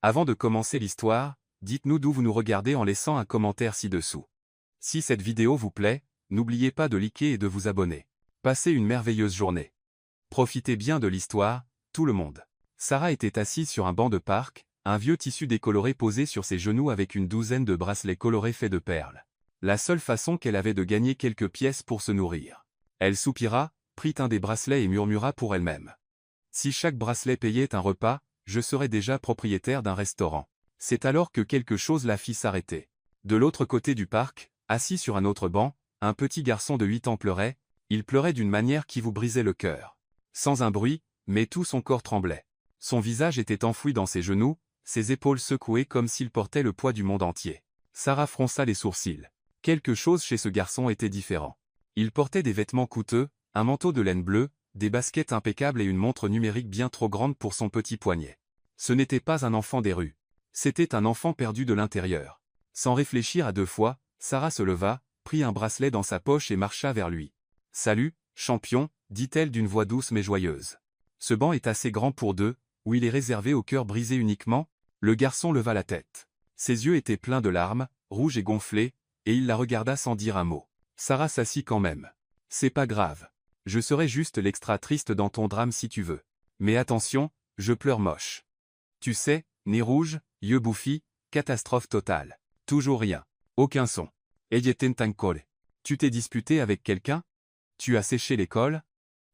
Avant de commencer l'histoire, dites-nous d'où vous nous regardez en laissant un commentaire ci-dessous. Si cette vidéo vous plaît, n'oubliez pas de liker et de vous abonner. Passez une merveilleuse journée. Profitez bien de l'histoire, tout le monde. Sarah était assise sur un banc de parc, un vieux tissu décoloré posé sur ses genoux avec une douzaine de bracelets colorés faits de perles. La seule façon qu'elle avait de gagner quelques pièces pour se nourrir. Elle soupira, prit un des bracelets et murmura pour elle-même. Si chaque bracelet payait un repas, je serais déjà propriétaire d'un restaurant. C'est alors que quelque chose la fit s'arrêter. De l'autre côté du parc, assis sur un autre banc, un petit garçon de 8 ans pleurait. Il pleurait d'une manière qui vous brisait le cœur. Sans un bruit, mais tout son corps tremblait. Son visage était enfoui dans ses genoux, ses épaules secouées comme s'il portait le poids du monde entier. Sarah fronça les sourcils. Quelque chose chez ce garçon était différent. Il portait des vêtements coûteux, un manteau de laine bleue, des baskets impeccables et une montre numérique bien trop grande pour son petit poignet. Ce n'était pas un enfant des rues. C'était un enfant perdu de l'intérieur. Sans réfléchir à deux fois, Sarah se leva, prit un bracelet dans sa poche et marcha vers lui. « Salut, champion », dit-elle d'une voix douce mais joyeuse. « Ce banc est assez grand pour deux, ou il est réservé au cœur brisé uniquement ?» Le garçon leva la tête. Ses yeux étaient pleins de larmes, rouges et gonflés, et il la regarda sans dire un mot. Sarah s'assit quand même. « C'est pas grave. Je serai juste l'extra triste dans ton drame si tu veux. Mais attention, je pleure moche. Tu sais, nez rouge, yeux bouffis, catastrophe totale. Toujours rien. Aucun son. Tankole. Tu t'es disputé avec quelqu'un? Tu as séché l'école?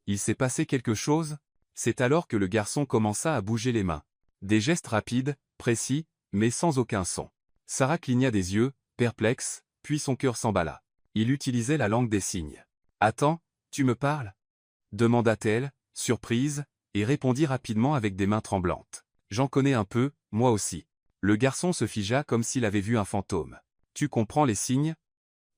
Il s'est passé quelque chose? » C'est alors que le garçon commença à bouger les mains. Des gestes rapides, précis, mais sans aucun son. Sarah cligna des yeux, perplexe, puis son cœur s'emballa. Il utilisait la langue des signes. « Attends, tu me parles ?» demanda-t-elle, surprise, et répondit rapidement avec des mains tremblantes. « J'en connais un peu, moi aussi. » Le garçon se figea comme s'il avait vu un fantôme. « Tu comprends les signes ?»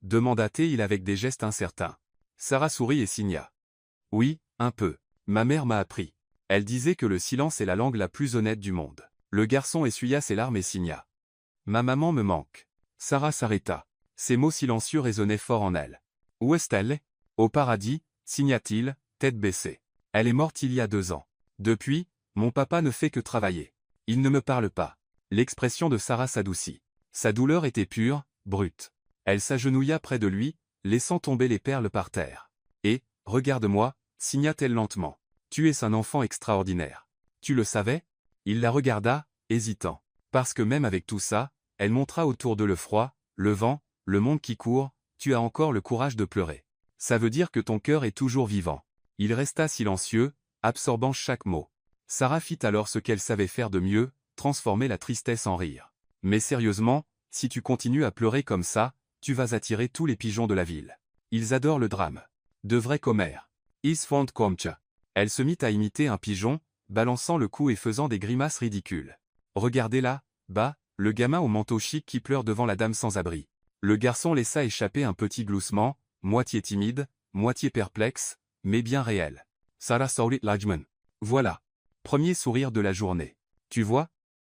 demanda-t-il avec des gestes incertains. Sarah sourit et signa. « Oui, un peu. Ma mère m'a appris. Elle disait que le silence est la langue la plus honnête du monde. » Le garçon essuya ses larmes et signa. « Ma maman me manque. » Sarah s'arrêta. Ces mots silencieux résonnaient fort en elle. « Où est-elle ? » « Au paradis, » signa-t-il, tête baissée. « Elle est morte il y a 2 ans. Depuis, mon papa ne fait que travailler. Il ne me parle pas. » L'expression de Sarah s'adoucit. Sa douleur était pure, brute. Elle s'agenouilla près de lui, laissant tomber les perles par terre. « Et, regarde-moi, » signa-t-elle lentement. « Tu es un enfant extraordinaire. Tu le savais ?» Il la regarda, hésitant. Parce que même avec tout ça, elle montra autour de le froid, le vent, le monde qui court, tu as encore le courage de pleurer. Ça veut dire que ton cœur est toujours vivant. Il resta silencieux, absorbant chaque mot. Sarah fit alors ce qu'elle savait faire de mieux, transformer la tristesse en rire. Mais sérieusement, si tu continues à pleurer comme ça, tu vas attirer tous les pigeons de la ville. Ils adorent le drame. De vrais commères. Is fond komcha. Elle se mit à imiter un pigeon, balançant le cou et faisant des grimaces ridicules. Regardez là, bas, le gamin au manteau chic qui pleure devant la dame sans abri. Le garçon laissa échapper un petit gloussement, moitié timide, moitié perplexe, mais bien réel. Sarah sourit Lajman. Voilà. Premier sourire de la journée. Tu vois?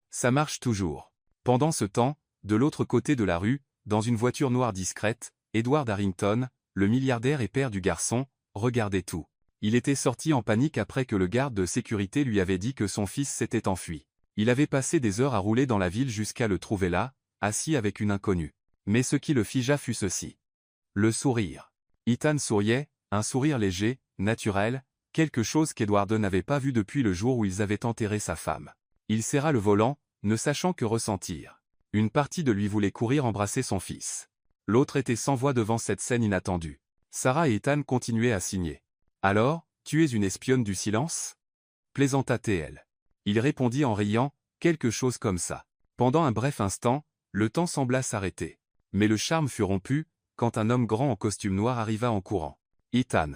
Ça marche toujours. Pendant ce temps, de l'autre côté de la rue, dans une voiture noire discrète, Edward Harrington, le milliardaire et père du garçon, regardait tout. Il était sorti en panique après que le garde de sécurité lui avait dit que son fils s'était enfui. Il avait passé des heures à rouler dans la ville jusqu'à le trouver là, assis avec une inconnue. Mais ce qui le figea fut ceci. Le sourire. Ethan souriait, un sourire léger, naturel, quelque chose qu'Edward n'avait pas vu depuis le jour où ils avaient enterré sa femme. Il serra le volant, ne sachant que ressentir. Une partie de lui voulait courir embrasser son fils. L'autre était sans voix devant cette scène inattendue. Sarah et Ethan continuaient à signer. « Alors, tu es une espionne du silence ?» plaisanta-t-elle. Il répondit en riant, quelque chose comme ça. Pendant un bref instant, le temps sembla s'arrêter. Mais le charme fut rompu, quand un homme grand en costume noir arriva en courant. « Ethan !»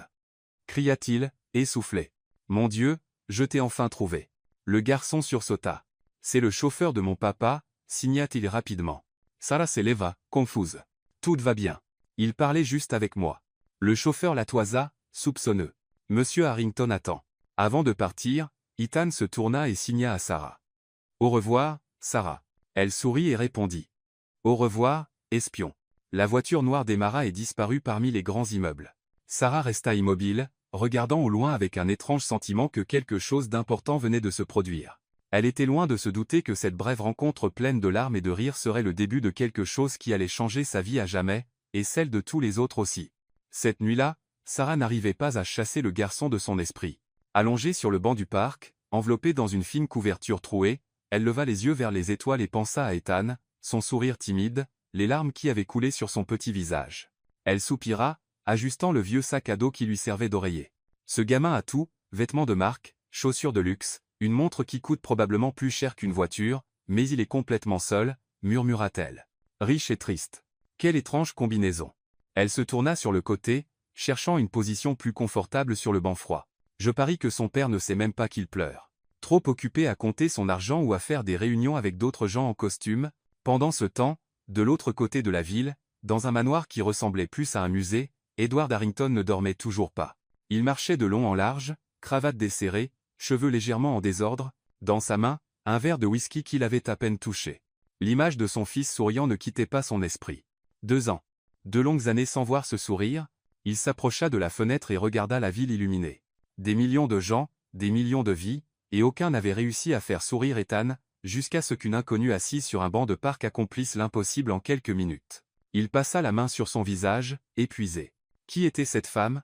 cria-t-il, essoufflé. « Mon Dieu, je t'ai enfin trouvé. » Le garçon sursauta. « C'est le chauffeur de mon papa » signa-t-il rapidement. Sarah s'éleva, confuse. « Tout va bien. Il parlait juste avec moi. » Le chauffeur la toisa, soupçonneux. « Monsieur Harrington attend. » Avant de partir, Ethan se tourna et signa à Sarah. « Au revoir, Sarah. » Elle sourit et répondit. « Au revoir, espion. » La voiture noire démarra et disparut parmi les grands immeubles. Sarah resta immobile, regardant au loin avec un étrange sentiment que quelque chose d'important venait de se produire. Elle était loin de se douter que cette brève rencontre pleine de larmes et de rires serait le début de quelque chose qui allait changer sa vie à jamais, et celle de tous les autres aussi. Cette nuit-là, Sarah n'arrivait pas à chasser le garçon de son esprit. Allongée sur le banc du parc, enveloppée dans une fine couverture trouée, elle leva les yeux vers les étoiles et pensa à Ethan, son sourire timide, les larmes qui avaient coulé sur son petit visage. Elle soupira, ajustant le vieux sac à dos qui lui servait d'oreiller. Ce gamin a tout, vêtements de marque, chaussures de luxe, une montre qui coûte probablement plus cher qu'une voiture, mais il est complètement seul, murmura-t-elle. Riche et triste. Quelle étrange combinaison. Elle se tourna sur le côté, cherchant une position plus confortable sur le banc froid. Je parie que son père ne sait même pas qu'il pleure. Trop occupé à compter son argent ou à faire des réunions avec d'autres gens en costume, pendant ce temps, de l'autre côté de la ville, dans un manoir qui ressemblait plus à un musée, Edward Harrington ne dormait toujours pas. Il marchait de long en large, cravate desserrée, cheveux légèrement en désordre, dans sa main, un verre de whisky qu'il avait à peine touché. L'image de son fils souriant ne quittait pas son esprit. 2 ans. 2 longues années sans voir ce sourire, il s'approcha de la fenêtre et regarda la ville illuminée. Des millions de gens, des millions de vies, et aucun n'avait réussi à faire sourire Ethan, jusqu'à ce qu'une inconnue assise sur un banc de parc accomplisse l'impossible en quelques minutes. Il passa la main sur son visage, épuisé. Qui était cette femme?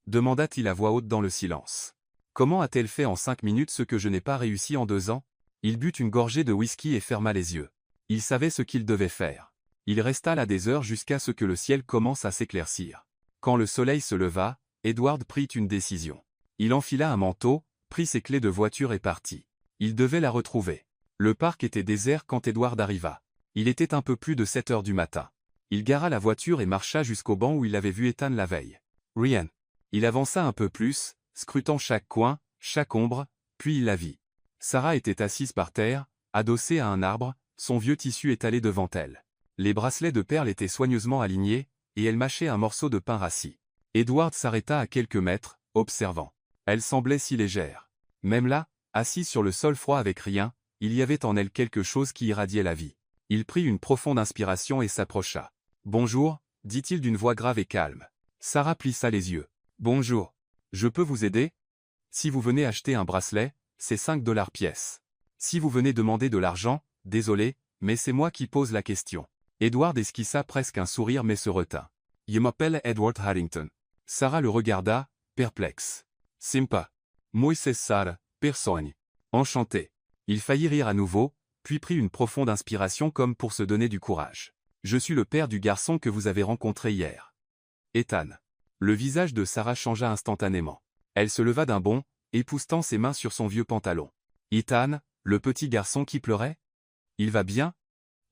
Demanda-t-il à voix haute dans le silence. Comment a-t-elle fait en 5 minutes ce que je n'ai pas réussi en 2 ans? Il but une gorgée de whisky et ferma les yeux. Il savait ce qu'il devait faire. Il resta là des heures jusqu'à ce que le ciel commence à s'éclaircir. Quand le soleil se leva, Edward prit une décision. Il enfila un manteau, prit ses clés de voiture et partit. Il devait la retrouver. Le parc était désert quand Edward arriva. Il était un peu plus de 7 heures du matin. Il gara la voiture et marcha jusqu'au banc où il avait vu Ethan la veille. Rien. Il avança un peu plus, scrutant chaque coin, chaque ombre, puis il la vit. Sarah était assise par terre, adossée à un arbre, son vieux tissu étalé devant elle. Les bracelets de perles étaient soigneusement alignés, et elle mâchait un morceau de pain rassis. Edward s'arrêta à quelques mètres, observant. Elle semblait si légère. Même là, assise sur le sol froid avec rien, il y avait en elle quelque chose qui irradiait la vie. Il prit une profonde inspiration et s'approcha. « Bonjour », dit-il d'une voix grave et calme. Sarah plissa les yeux. « Bonjour. Je peux vous aider? Si vous venez acheter un bracelet, c'est 5 $ pièce. Si vous venez demander de l'argent, désolé, mais c'est moi qui pose la question. » Edward esquissa presque un sourire mais se retint. « Je m'appelle Edward Harrington. » Sarah le regarda, perplexe. « Sympa. Moi c'est Sarah, personne. Enchanté. » Il faillit rire à nouveau, puis prit une profonde inspiration comme pour se donner du courage. « Je suis le père du garçon que vous avez rencontré hier. Ethan. » Le visage de Sarah changea instantanément. Elle se leva d'un bond, époussetant ses mains sur son vieux pantalon. « Ethan, le petit garçon qui pleurait? Il va bien?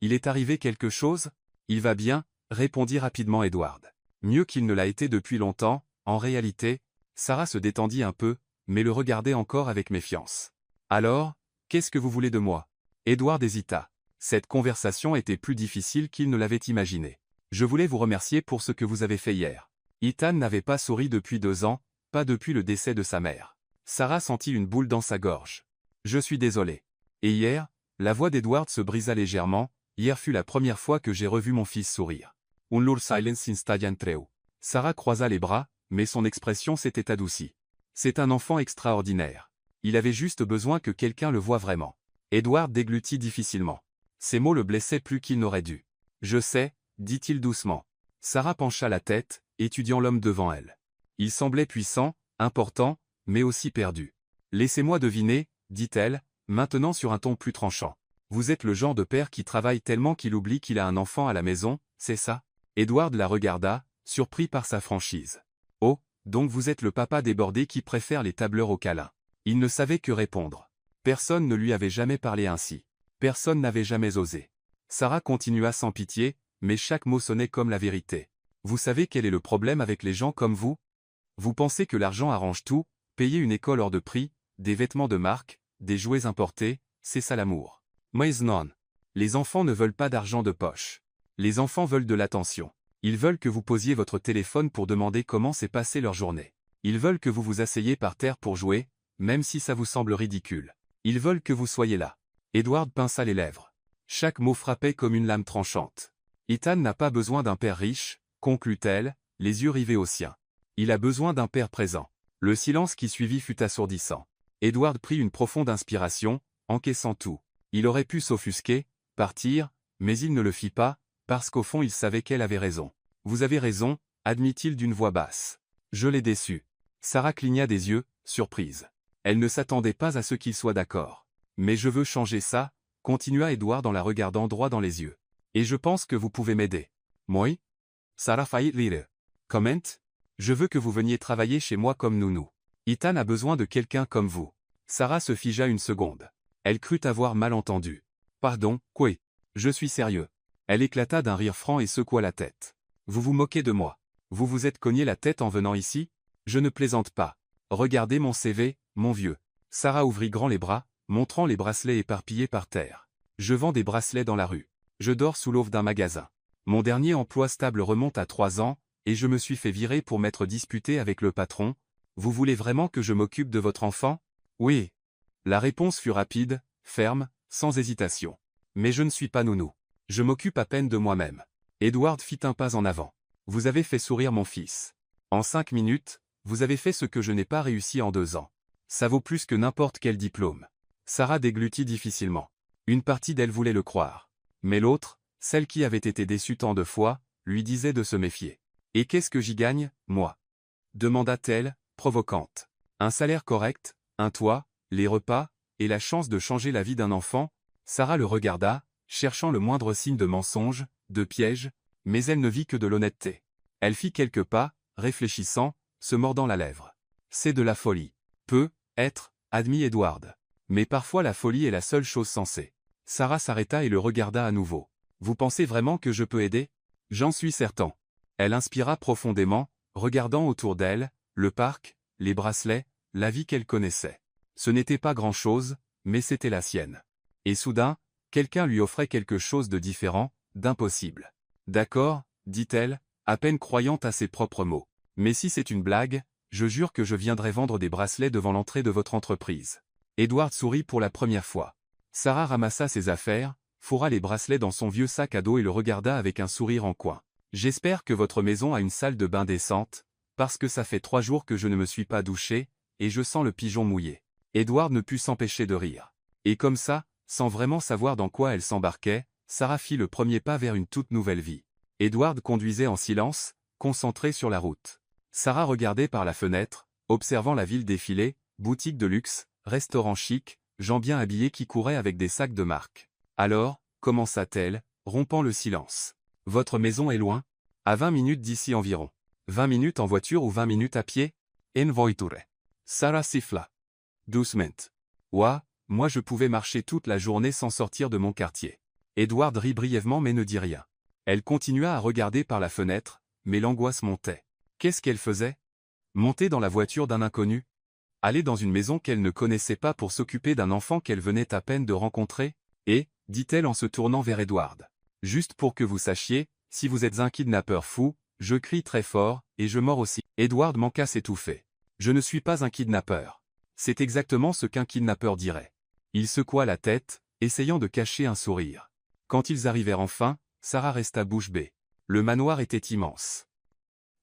Il est arrivé quelque chose? » « Il va bien, » répondit rapidement Edward. Mieux qu'il ne l'a été depuis longtemps, en réalité, Sarah se détendit un peu, mais le regardait encore avec méfiance. « Alors, qu'est-ce que vous voulez de moi? » Edward hésita. Cette conversation était plus difficile qu'il ne l'avait imaginé. « Je voulais vous remercier pour ce que vous avez fait hier. » Ethan n'avait pas souri depuis 2 ans, pas depuis le décès de sa mère. Sarah sentit une boule dans sa gorge. « Je suis désolé. Et hier, la voix d'Edward se brisa légèrement, hier fut la première fois que j'ai revu mon fils sourire. Un lur silence instadian treu. Sarah croisa les bras, mais son expression s'était adoucie. C'est un enfant extraordinaire. Il avait juste besoin que quelqu'un le voie vraiment. Edward déglutit difficilement. Ces mots le blessaient plus qu'il n'aurait dû. Je sais, dit-il doucement. Sarah pencha la tête, étudiant l'homme devant elle. Il semblait puissant, important, mais aussi perdu. Laissez-moi deviner, dit-elle, maintenant sur un ton plus tranchant. Vous êtes le genre de père qui travaille tellement qu'il oublie qu'il a un enfant à la maison, c'est ça? Edward la regarda, surpris par sa franchise. Oh, donc vous êtes le papa débordé qui préfère les tableurs aux câlins. Il ne savait que répondre. Personne ne lui avait jamais parlé ainsi. Personne n'avait jamais osé. Sarah continua sans pitié, mais chaque mot sonnait comme la vérité. Vous savez quel est le problème avec les gens comme vous? Vous pensez que l'argent arrange tout, payer une école hors de prix, des vêtements de marque, des jouets importés, c'est ça l'amour. Mais non. Les enfants ne veulent pas d'argent de poche. Les enfants veulent de l'attention. Ils veulent que vous posiez votre téléphone pour demander comment s'est passée leur journée. Ils veulent que vous vous asseyez par terre pour jouer, même si ça vous semble ridicule. Ils veulent que vous soyez là. Edward pinça les lèvres. Chaque mot frappait comme une lame tranchante. Ethan n'a pas besoin d'un père riche, conclut-elle, les yeux rivés aux siens. Il a besoin d'un père présent. Le silence qui suivit fut assourdissant. Edward prit une profonde inspiration, encaissant tout. Il aurait pu s'offusquer, partir, mais il ne le fit pas, parce qu'au fond il savait qu'elle avait raison. Vous avez raison, admit-il d'une voix basse. Je l'ai déçu. Sarah cligna des yeux, surprise. Elle ne s'attendait pas à ce qu'il soit d'accord. Mais je veux changer ça, continua Edward en la regardant droit dans les yeux. Et je pense que vous pouvez m'aider. Moi? Sarah faillit rire. Comment? Je veux que vous veniez travailler chez moi comme nounou. Ethan a besoin de quelqu'un comme vous. Sarah se figea une seconde. Elle crut avoir mal entendu. Pardon, quoi? Je suis sérieux. Elle éclata d'un rire franc et secoua la tête. Vous vous moquez de moi. Vous vous êtes cogné la tête en venant ici? Je ne plaisante pas. Regardez mon CV, mon vieux. Sarah ouvrit grand les bras, montrant les bracelets éparpillés par terre. Je vends des bracelets dans la rue. Je dors sous l'aube d'un magasin. Mon dernier emploi stable remonte à 3 ans, et je me suis fait virer pour m'être disputé avec le patron. Vous voulez vraiment que je m'occupe de votre enfant? Oui. La réponse fut rapide, ferme, sans hésitation. Mais je ne suis pas nounou. Je m'occupe à peine de moi-même. Edward fit un pas en avant. Vous avez fait sourire mon fils. En 5 minutes, vous avez fait ce que je n'ai pas réussi en 2 ans. Ça vaut plus que n'importe quel diplôme. Sarah déglutit difficilement. Une partie d'elle voulait le croire. Mais l'autre, celle qui avait été déçue tant de fois, lui disait de se méfier. Et qu'est-ce que j'y gagne, moi? Demanda-t-elle, provocante. Un salaire correct, un toit, les repas, et la chance de changer la vie d'un enfant. Sarah le regarda, cherchant le moindre signe de mensonge, de piège, mais elle ne vit que de l'honnêteté. Elle fit quelques pas, réfléchissant, se mordant la lèvre. C'est de la folie. Peut être, admit Edward. Mais parfois la folie est la seule chose sensée. Sarah s'arrêta et le regarda à nouveau. Vous pensez vraiment que je peux aider? J'en suis certain. Elle inspira profondément, regardant autour d'elle, le parc, les bracelets, la vie qu'elle connaissait. Ce n'était pas grand-chose, mais c'était la sienne. Et soudain, quelqu'un lui offrait quelque chose de différent, d'impossible. D'accord, dit-elle, à peine croyant à ses propres mots. Mais si c'est une blague, je jure que je viendrai vendre des bracelets devant l'entrée de votre entreprise. Edward sourit pour la première fois. Sarah ramassa ses affaires, fourra les bracelets dans son vieux sac à dos et le regarda avec un sourire en coin. J'espère que votre maison a une salle de bain décente, parce que ça fait 3 jours que je ne me suis pas douché, et je sens le pigeon mouillé. Edward ne put s'empêcher de rire. Et comme ça, sans vraiment savoir dans quoi elle s'embarquait, Sarah fit le premier pas vers une toute nouvelle vie. Edward conduisait en silence, concentré sur la route. Sarah regardait par la fenêtre, observant la ville défiler, boutiques de luxe, restaurants chics, gens bien habillés qui couraient avec des sacs de marque. Alors, commença-t-elle, rompant le silence. Votre maison est loin? À 20 minutes d'ici environ. 20 minutes en voiture ou 20 minutes à pied? En voiture. Sarah siffla. Doucement. Ouah, moi je pouvais marcher toute la journée sans sortir de mon quartier. Edward rit brièvement mais ne dit rien. Elle continua à regarder par la fenêtre, mais l'angoisse montait. Qu'est-ce qu'elle faisait? Monter dans la voiture d'un inconnu? Aller dans une maison qu'elle ne connaissait pas pour s'occuper d'un enfant qu'elle venait à peine de rencontrer? Et, dit-elle en se tournant vers Edward. Juste pour que vous sachiez, si vous êtes un kidnappeur fou, je crie très fort, et je mords aussi. Edward manqua s'étouffer. Je ne suis pas un kidnappeur. C'est exactement ce qu'un kidnappeur dirait. Il secoua la tête, essayant de cacher un sourire. Quand ils arrivèrent enfin, Sarah resta bouche bée. Le manoir était immense.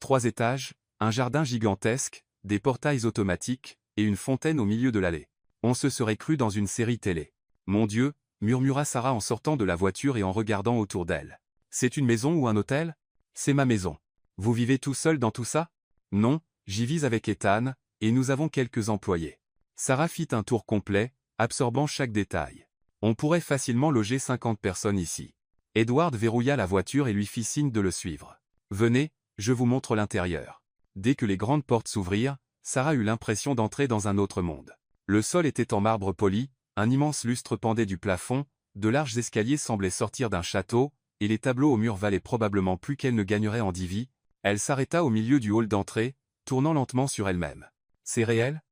3 étages, un jardin gigantesque, des portails automatiques, et une fontaine au milieu de l'allée. On se serait cru dans une série télé. Mon Dieu, murmura Sarah en sortant de la voiture et en regardant autour d'elle. C'est une maison ou un hôtel? C'est ma maison. Vous vivez tout seul dans tout ça? Non, j'y vis avec Ethan, et nous avons quelques employés. Sarah fit un tour complet, absorbant chaque détail. On pourrait facilement loger 50 personnes ici. Edward verrouilla la voiture et lui fit signe de le suivre. Venez, je vous montre l'intérieur. Dès que les grandes portes s'ouvrirent, Sarah eut l'impression d'entrer dans un autre monde. Le sol était en marbre poli, un immense lustre pendait du plafond, de larges escaliers semblaient sortir d'un château, et les tableaux au mur valaient probablement plus qu'elle ne gagnerait en 10 vies. Elle s'arrêta au milieu du hall d'entrée, tournant lentement sur elle-même. C'est réel?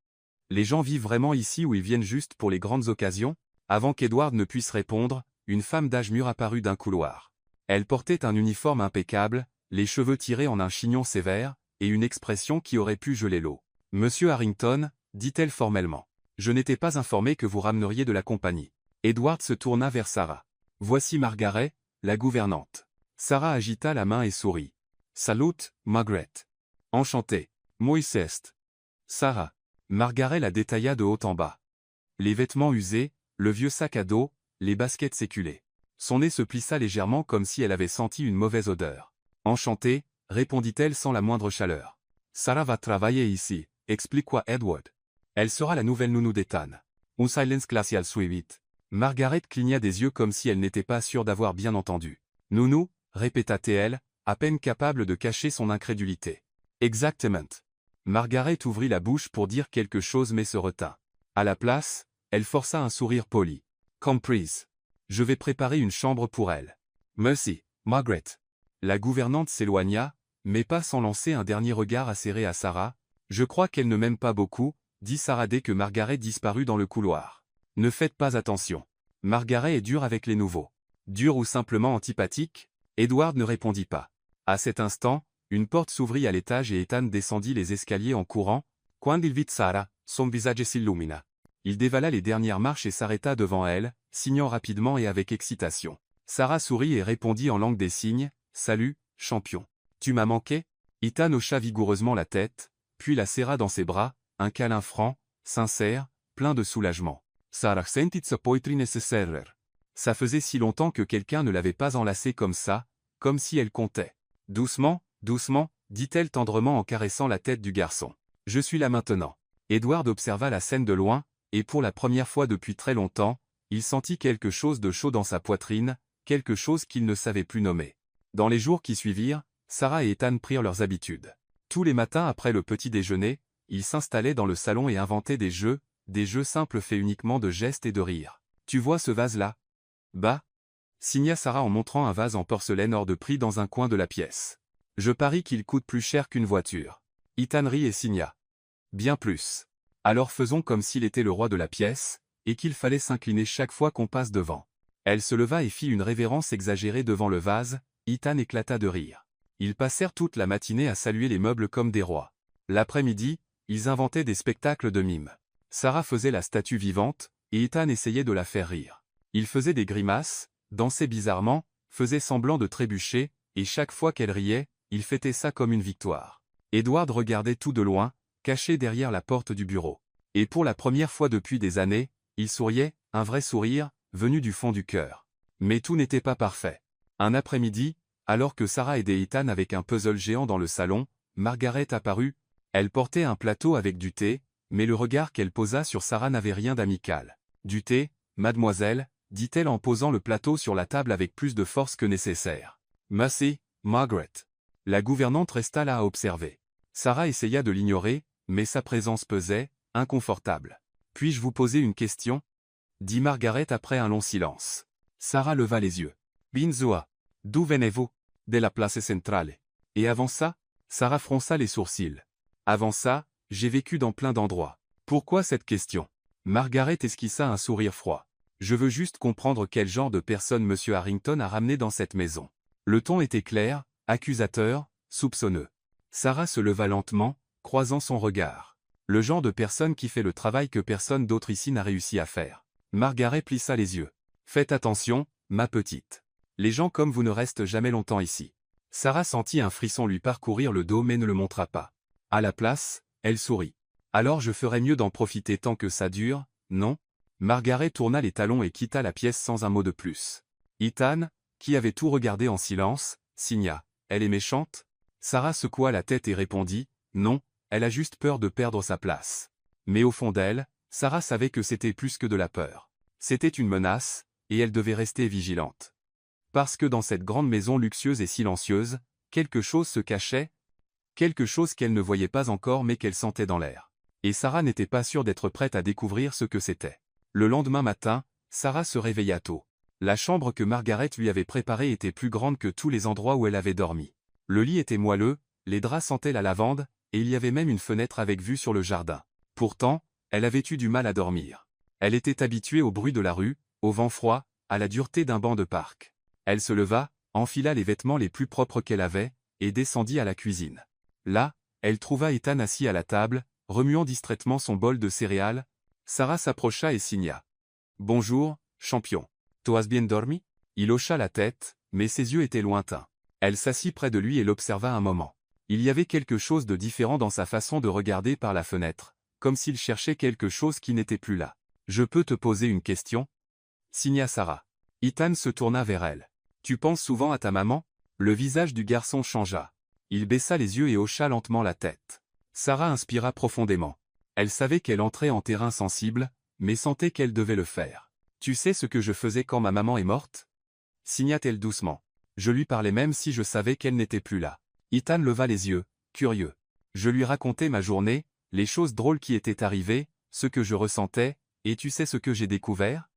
Les gens vivent vraiment ici ou ils viennent juste pour les grandes occasions? Avant qu'Edward ne puisse répondre, une femme d'âge mûr apparut d'un couloir. Elle portait un uniforme impeccable, les cheveux tirés en un chignon sévère, et une expression qui aurait pu geler l'eau. Monsieur Harrington, dit-elle formellement. Je n'étais pas informé que vous rameniez de la compagnie. Edward se tourna vers Sarah. Voici Margaret, la gouvernante. Sarah agita la main et sourit. Salut, Margaret. Enchantée. Moïse. Sarah. Margaret la détailla de haut en bas. Les vêtements usés, le vieux sac à dos, les baskets séculées. Son nez se plissa légèrement comme si elle avait senti une mauvaise odeur. Enchantée, répondit-elle sans la moindre chaleur. Sarah va travailler ici, expliqua Edward. Elle sera la nouvelle nounou d'Ethan. Un silence glacial suivit. Margaret cligna des yeux comme si elle n'était pas sûre d'avoir bien entendu. Nounou, répéta-t-elle, à peine capable de cacher son incrédulité. Exactement. Margaret ouvrit la bouche pour dire quelque chose mais se retint. À la place, elle força un sourire poli. Comprise. Je vais préparer une chambre pour elle. Merci, Margaret. La gouvernante s'éloigna, mais pas sans lancer un dernier regard acéré à Sarah. Je crois qu'elle ne m'aime pas beaucoup, dit Sarah dès que Margaret disparut dans le couloir. Ne faites pas attention. Margaret est dure avec les nouveaux. Dure ou simplement antipathique? Edward ne répondit pas. À cet instant, une porte s'ouvrit à l'étage et Ethan descendit les escaliers en courant. Quand il vit Sarah, son visage s'illumina. Il dévala les dernières marches et s'arrêta devant elle, signant rapidement et avec excitation. Sarah sourit et répondit en langue des signes, « Salut, champion. Tu m'as manqué ?» Ethan hocha vigoureusement la tête, puis la serra dans ses bras, un câlin franc, sincère, plein de soulagement. Sarah sentit ce poetry nécessaire. Ça faisait si longtemps que quelqu'un ne l'avait pas enlacée comme ça, comme si elle comptait. Doucement, doucement, dit-elle tendrement en caressant la tête du garçon. Je suis là maintenant. Edward observa la scène de loin, et pour la première fois depuis très longtemps, il sentit quelque chose de chaud dans sa poitrine, quelque chose qu'il ne savait plus nommer. Dans les jours qui suivirent, Sarah et Ethan prirent leurs habitudes. Tous les matins après le petit déjeuner, ils s'installaient dans le salon et inventaient des jeux simples faits uniquement de gestes et de rires. Tu vois ce vase-là? Bah, signa Sarah en montrant un vase en porcelaine hors de prix dans un coin de la pièce. Je parie qu'il coûte plus cher qu'une voiture. Ethan rit et signa. Bien plus. Alors faisons comme s'il était le roi de la pièce, et qu'il fallait s'incliner chaque fois qu'on passe devant. Elle se leva et fit une révérence exagérée devant le vase. Ethan éclata de rire. Ils passèrent toute la matinée à saluer les meubles comme des rois. L'après-midi, ils inventaient des spectacles de mime. Sarah faisait la statue vivante, et Ethan essayait de la faire rire. Il faisait des grimaces, dansait bizarrement, faisait semblant de trébucher, et chaque fois qu'elle riait, il fêtait ça comme une victoire. Edward regardait tout de loin, caché derrière la porte du bureau. Et pour la première fois depuis des années, il souriait, un vrai sourire, venu du fond du cœur. Mais tout n'était pas parfait. Un après-midi, alors que Sarah aidait Ethan avec un puzzle géant dans le salon, Margaret apparut. Elle portait un plateau avec du thé, mais le regard qu'elle posa sur Sarah n'avait rien d'amical. Du thé, mademoiselle, dit-elle en posant le plateau sur la table avec plus de force que nécessaire. Merci, Margaret. La gouvernante resta là à observer. Sarah essaya de l'ignorer, mais sa présence pesait, inconfortable. Puis-je vous poser une question? Dit Margaret après un long silence. Sarah leva les yeux. Binzoa. D'où venez-vous? De la place centrale. Et avant ça? Sarah fronça les sourcils. Avant ça, j'ai vécu dans plein d'endroits. Pourquoi cette question? Margaret esquissa un sourire froid. Je veux juste comprendre quel genre de personne M. Harrington a ramené dans cette maison. Le ton était clair, accusateur, soupçonneux. Sarah se leva lentement, croisant son regard. Le genre de personne qui fait le travail que personne d'autre ici n'a réussi à faire. Margaret plissa les yeux. Faites attention, ma petite. Les gens comme vous ne restent jamais longtemps ici. Sarah sentit un frisson lui parcourir le dos mais ne le montra pas. À la place, elle sourit. Alors je ferais mieux d'en profiter tant que ça dure, non? Margaret tourna les talons et quitta la pièce sans un mot de plus. Ethan, qui avait tout regardé en silence, signa. Elle est méchante? Sarah secoua la tête et répondit, non, elle a juste peur de perdre sa place. Mais au fond d'elle, Sarah savait que c'était plus que de la peur. C'était une menace, et elle devait rester vigilante. Parce que dans cette grande maison luxueuse et silencieuse, quelque chose se cachait, quelque chose qu'elle ne voyait pas encore mais qu'elle sentait dans l'air. Et Sarah n'était pas sûre d'être prête à découvrir ce que c'était. Le lendemain matin, Sarah se réveilla tôt. La chambre que Margaret lui avait préparée était plus grande que tous les endroits où elle avait dormi. Le lit était moelleux, les draps sentaient la lavande, et il y avait même une fenêtre avec vue sur le jardin. Pourtant, elle avait eu du mal à dormir. Elle était habituée au bruit de la rue, au vent froid, à la dureté d'un banc de parc. Elle se leva, enfila les vêtements les plus propres qu'elle avait, et descendit à la cuisine. Là, elle trouva Ethan assis à la table, remuant distraitement son bol de céréales. Sarah s'approcha et signa. « Bonjour, champion. T'as bien dormi ?» Il hocha la tête, mais ses yeux étaient lointains. Elle s'assit près de lui et l'observa un moment. Il y avait quelque chose de différent dans sa façon de regarder par la fenêtre, comme s'il cherchait quelque chose qui n'était plus là. « Je peux te poser une question? Signa Sarah. Ethan se tourna vers elle. Tu penses souvent à ta maman? Le visage du garçon changea. Il baissa les yeux et hocha lentement la tête. Sarah inspira profondément. Elle savait qu'elle entrait en terrain sensible, mais sentait qu'elle devait le faire. Tu sais ce que je faisais quand ma maman est morte? Signa-t-elle doucement. Je lui parlais même si je savais qu'elle n'était plus là. Ethan leva les yeux, curieux. Je lui racontais ma journée, les choses drôles qui étaient arrivées, ce que je ressentais, et tu sais ce que j'ai découvert?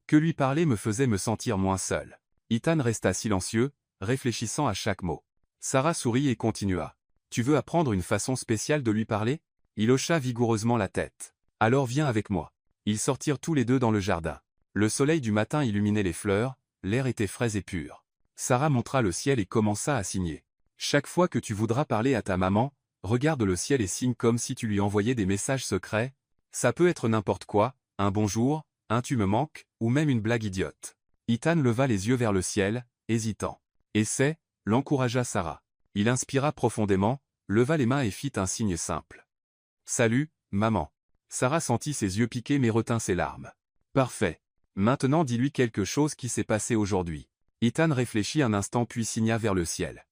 Que lui parler me faisait me sentir moins seul. Ethan resta silencieux, réfléchissant à chaque mot. Sarah sourit et continua. Tu veux apprendre une façon spéciale de lui parler? Il hocha vigoureusement la tête. Alors viens avec moi. Ils sortirent tous les deux dans le jardin. Le soleil du matin illuminait les fleurs, l'air était frais et pur. Sarah montra le ciel et commença à signer. Chaque fois que tu voudras parler à ta maman, regarde le ciel et signe comme si tu lui envoyais des messages secrets. Ça peut être n'importe quoi, un bonjour, un tu me manques, ou même une blague idiote. Ethan leva les yeux vers le ciel, hésitant. Essaie, l'encouragea Sarah. Il inspira profondément, leva les mains et fit un signe simple. Salut, maman. Sarah sentit ses yeux piquer mais retint ses larmes. Parfait. Maintenant dis-lui quelque chose qui s'est passé aujourd'hui. Ethan réfléchit un instant puis signa vers le ciel.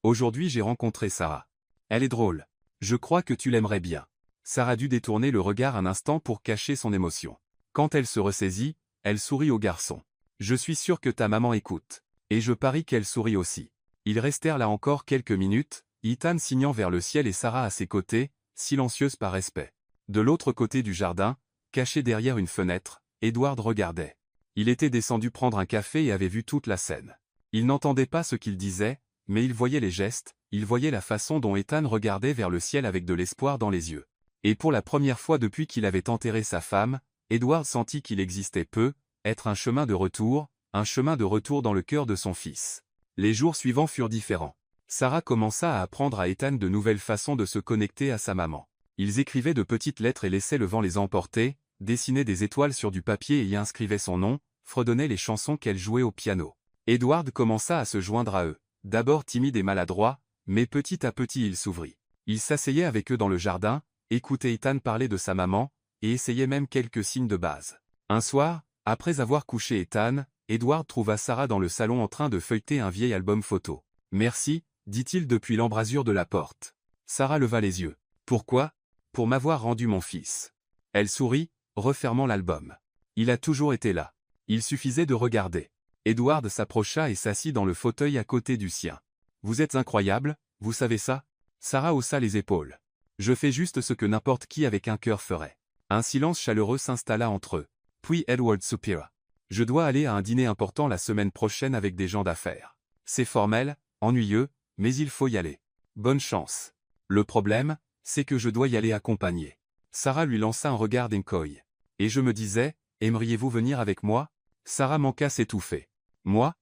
Aujourd'hui j'ai rencontré Sarah. Elle est drôle. Je crois que tu l'aimerais bien. Sarah dut détourner le regard un instant pour cacher son émotion. Quand elle se ressaisit, elle sourit au garçon. Je suis sûr que ta maman écoute. Et je parie qu'elle sourit aussi. Ils restèrent là encore quelques minutes, Ethan signant vers le ciel et Sarah à ses côtés, silencieuse par respect. De l'autre côté du jardin, caché derrière une fenêtre, Edward regardait. Il était descendu prendre un café et avait vu toute la scène. Il n'entendait pas ce qu'il disait, mais il voyait les gestes, il voyait la façon dont Ethan regardait vers le ciel avec de l'espoir dans les yeux. Et pour la première fois depuis qu'il avait enterré sa femme, Edward sentit qu'il existait peu, être un chemin de retour dans le cœur de son fils. Les jours suivants furent différents. Sarah commença à apprendre à Ethan de nouvelles façons de se connecter à sa maman. Ils écrivaient de petites lettres et laissaient le vent les emporter, dessinaient des étoiles sur du papier et y inscrivaient son nom, fredonnaient les chansons qu'elle jouait au piano. Edward commença à se joindre à eux. D'abord timide et maladroit, mais petit à petit il s'ouvrit. Il s'asseyait avec eux dans le jardin, écoutait Ethan parler de sa maman, et essayait même quelques signes de base. Un soir, après avoir couché Ethan, Edward trouva Sarah dans le salon en train de feuilleter un vieil album photo. « Merci », dit-il depuis l'embrasure de la porte. Sarah leva les yeux. « Pourquoi ? Pour m'avoir rendu mon fils. » Elle sourit, refermant l'album. Il a toujours été là. Il suffisait de regarder. Edward s'approcha et s'assit dans le fauteuil à côté du sien. « Vous êtes incroyable, vous savez ça ?» Sarah haussa les épaules. « Je fais juste ce que n'importe qui avec un cœur ferait. » Un silence chaleureux s'installa entre eux. Puis Edward soupira. « Je dois aller à un dîner important la semaine prochaine avec des gens d'affaires. C'est formel, ennuyeux, mais il faut y aller. Bonne chance. Le problème, c'est que je dois y aller accompagné. » Sarah lui lança un regard d'incoy. « Et je me disais, aimeriez-vous venir avec moi ?» Sarah manqua s'étouffer. « Moi ?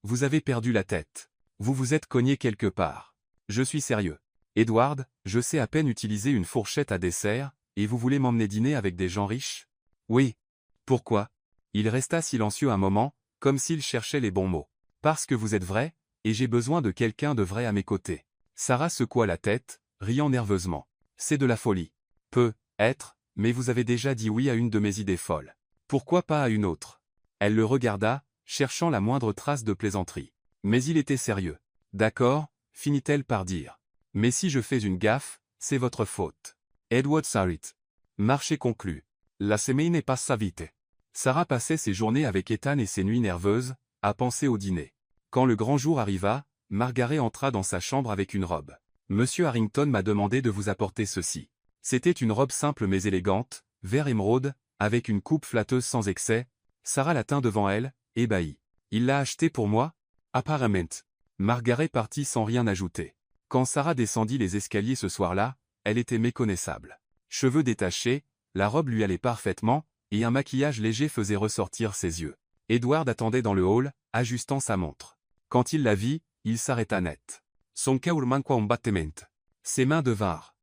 Vous avez perdu la tête. Vous vous êtes cogné quelque part. Je suis sérieux. Edward, je sais à peine utiliser une fourchette à dessert, et vous voulez m'emmener dîner avec des gens riches? Oui. Pourquoi? » Il resta silencieux un moment, comme s'il cherchait les bons mots. « Parce que vous êtes vrai, et j'ai besoin de quelqu'un de vrai à mes côtés. » Sarah secoua la tête, riant nerveusement. « C'est de la folie. Peut être, mais vous avez déjà dit oui à une de mes idées folles. Pourquoi pas à une autre? » Elle le regarda, cherchant la moindre trace de plaisanterie. Mais il était sérieux. « D'accord, finit-elle par dire. Mais si je fais une gaffe, c'est votre faute. » Edward s'arrêta. Marché conclu. La semaine passa vite. Sarah passait ses journées avec Ethan et ses nuits nerveuses, à penser au dîner. Quand le grand jour arriva, Margaret entra dans sa chambre avec une robe. « Monsieur Harrington m'a demandé de vous apporter ceci. » C'était une robe simple mais élégante, vert émeraude, avec une coupe flatteuse sans excès. Sarah la tint devant elle, ébahie. « Il l'a acheté pour moi? » Apparemment. Margaret partit sans rien ajouter. Quand Sarah descendit les escaliers ce soir-là, elle était méconnaissable. Cheveux détachés, la robe lui allait parfaitement, et un maquillage léger faisait ressortir ses yeux. Edward attendait dans le hall, ajustant sa montre. Quand il la vit, il s'arrêta net. Son cœur manqua un battement. Ses mains devinrent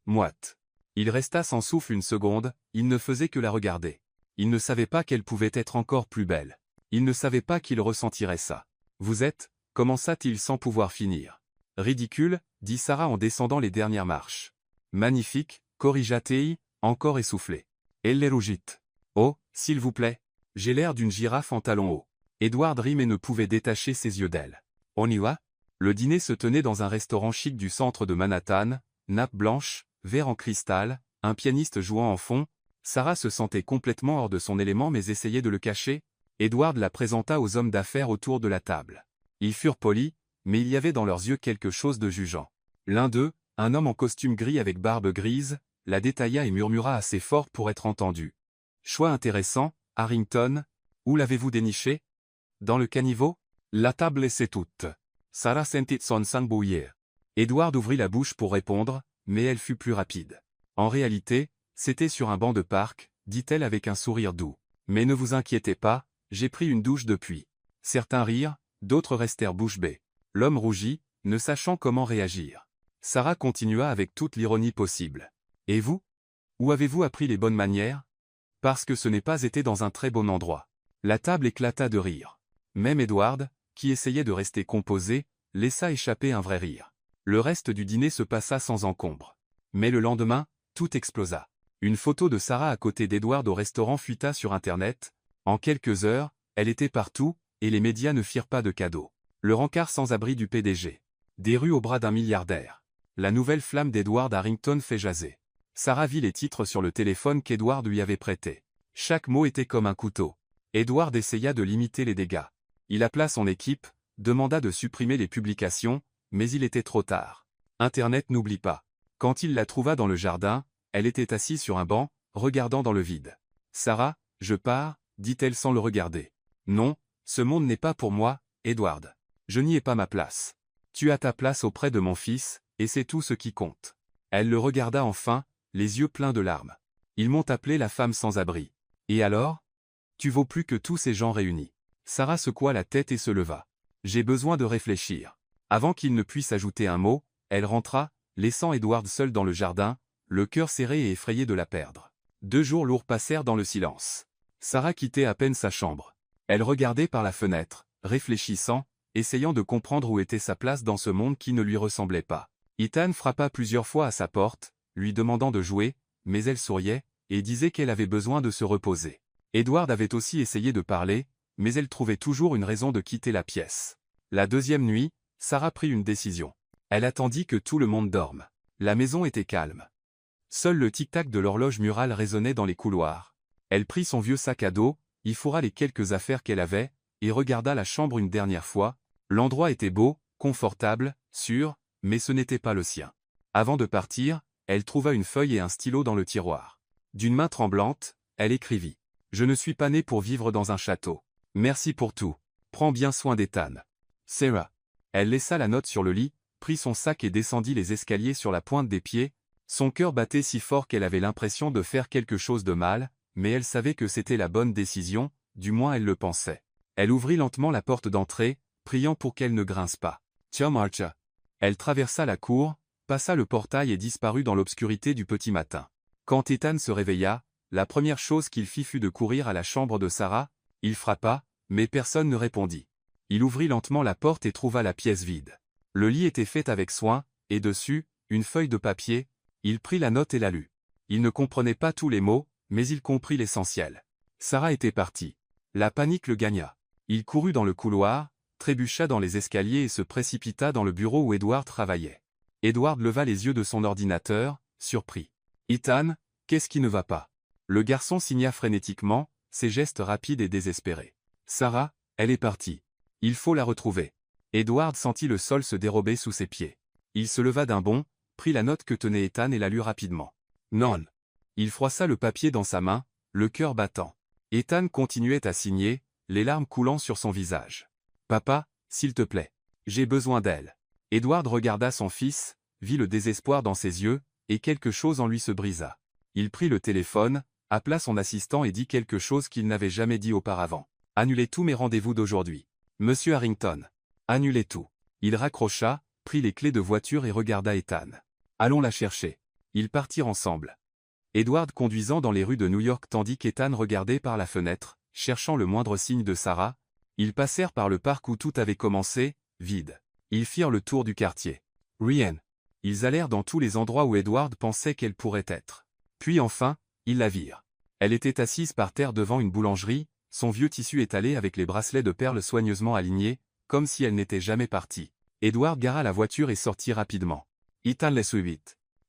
moites. Il resta sans souffle une seconde, il ne faisait que la regarder. Il ne savait pas qu'elle pouvait être encore plus belle. Il ne savait pas qu'il ressentirait ça. « Vous êtes » commença-t-il sans pouvoir finir. « Ridicule » dit Sarah en descendant les dernières marches. « Magnifique » corrigea Tei, encore essoufflé. Elle les rougit. Oh, s'il vous plaît. J'ai l'air d'une girafe en talons hauts. Edward rit mais ne pouvait détacher ses yeux d'elle. On y va? Le dîner se tenait dans un restaurant chic du centre de Manhattan, nappe blanche, verre en cristal, un pianiste jouant en fond. Sarah se sentait complètement hors de son élément mais essayait de le cacher. Edward la présenta aux hommes d'affaires autour de la table. Ils furent polis, mais il y avait dans leurs yeux quelque chose de jugeant. L'un d'eux, un homme en costume gris avec barbe grise, la détailla et murmura assez fort pour être entendu. Choix intéressant, Harrington. Où l'avez-vous déniché? Dans le caniveau? La table c'est toute. Sarah sentit son sang bouillir. Edward ouvrit la bouche pour répondre, mais elle fut plus rapide. En réalité, c'était sur un banc de parc, dit-elle avec un sourire doux. Mais ne vous inquiétez pas, j'ai pris une douche depuis. Certains rirent, d'autres restèrent bouche bée. L'homme rougit, ne sachant comment réagir. Sarah continua avec toute l'ironie possible. Et vous? Où avez-vous appris les bonnes manières? Parce que ce n'est pas été dans un très bon endroit. La table éclata de rire. Même Edward, qui essayait de rester composé, laissa échapper un vrai rire. Le reste du dîner se passa sans encombre. Mais le lendemain, tout explosa. Une photo de Sarah à côté d'Edward au restaurant fuita sur Internet. En quelques heures, elle était partout, et les médias ne firent pas de cadeau. Le rencard sans abri du PDG. Des rues au bras d'un milliardaire. La nouvelle flamme d'Edward Harrington fait jaser. Sarah vit les titres sur le téléphone qu'Edward lui avait prêté. Chaque mot était comme un couteau. Edward essaya de limiter les dégâts. Il appela son équipe, demanda de supprimer les publications, mais il était trop tard. Internet n'oublie pas. Quand il la trouva dans le jardin, elle était assise sur un banc, regardant dans le vide. « Sarah, je pars », dit-elle sans le regarder. « Non, ce monde n'est pas pour moi, Edward. Je n'y ai pas ma place. Tu as ta place auprès de mon fils, et c'est tout ce qui compte. » Elle le regarda enfin, les yeux pleins de larmes. « Ils m'ont appelée la femme sans abri. Et alors? Tu vaux plus que tous ces gens réunis. » Sarah secoua la tête et se leva. « J'ai besoin de réfléchir. » Avant qu'il ne puisse ajouter un mot, elle rentra, laissant Edward seul dans le jardin, le cœur serré et effrayé de la perdre. 2 jours lourds passèrent dans le silence. Sarah quittait à peine sa chambre. Elle regardait par la fenêtre, réfléchissant, essayant de comprendre où était sa place dans ce monde qui ne lui ressemblait pas. Ethan frappa plusieurs fois à sa porte, lui demandant de jouer, mais elle souriait, et disait qu'elle avait besoin de se reposer. Edward avait aussi essayé de parler, mais elle trouvait toujours une raison de quitter la pièce. La 2e nuit, Sarah prit une décision. Elle attendit que tout le monde dorme. La maison était calme. Seul le tic-tac de l'horloge murale résonnait dans les couloirs. Elle prit son vieux sac à dos, y fourra les quelques affaires qu'elle avait, et regarda la chambre une dernière fois. L'endroit était beau, confortable, sûr, mais ce n'était pas le sien. Avant de partir, elle trouva une feuille et un stylo dans le tiroir. D'une main tremblante, elle écrivit. « Je ne suis pas née pour vivre dans un château. Merci pour tout. Prends bien soin d'Ethan. Sarah. » Elle laissa la note sur le lit, prit son sac et descendit les escaliers sur la pointe des pieds. Son cœur battait si fort qu'elle avait l'impression de faire quelque chose de mal, mais elle savait que c'était la bonne décision, du moins elle le pensait. Elle ouvrit lentement la porte d'entrée, priant pour qu'elle ne grince pas. « Tiens Marcha !» Elle traversa la cour, passa le portail et disparut dans l'obscurité du petit matin. Quand Ethan se réveilla, la première chose qu'il fit fut de courir à la chambre de Sarah. Il frappa, mais personne ne répondit. Il ouvrit lentement la porte et trouva la pièce vide. Le lit était fait avec soin, et dessus, une feuille de papier. Il prit la note et la lut. Il ne comprenait pas tous les mots, mais il comprit l'essentiel. Sarah était partie. La panique le gagna. Il courut dans le couloir, trébucha dans les escaliers et se précipita dans le bureau où Edward travaillait. Edward leva les yeux de son ordinateur, surpris. « Ethan, qu'est-ce qui ne va pas ?» Le garçon signa frénétiquement, ses gestes rapides et désespérés. « Sarah, elle est partie. Il faut la retrouver. » Edward sentit le sol se dérober sous ses pieds. Il se leva d'un bond, prit la note que tenait Ethan et la lut rapidement. « Non. » Il froissa le papier dans sa main, le cœur battant. Ethan continuait à signer, les larmes coulant sur son visage. « Papa, s'il te plaît. J'ai besoin d'elle. » Edward regarda son fils, vit le désespoir dans ses yeux, et quelque chose en lui se brisa. Il prit le téléphone, appela son assistant et dit quelque chose qu'il n'avait jamais dit auparavant. « Annulez tous mes rendez-vous d'aujourd'hui. Monsieur Harrington. Annulez tout. » Il raccrocha, prit les clés de voiture et regarda Ethan. « Allons la chercher. » Ils partirent ensemble. Edward conduisant dans les rues de New York tandis qu'Ethan regardait par la fenêtre, cherchant le moindre signe de Sarah. Ils passèrent par le parc où tout avait commencé, vide. Ils firent le tour du quartier. Rien. Ils allèrent dans tous les endroits où Edward pensait qu'elle pourrait être. Puis enfin, ils la virent. Elle était assise par terre devant une boulangerie, son vieux tissu étalé avec les bracelets de perles soigneusement alignés, comme si elle n'était jamais partie. Edward gara la voiture et sortit rapidement. Ethan les suivit.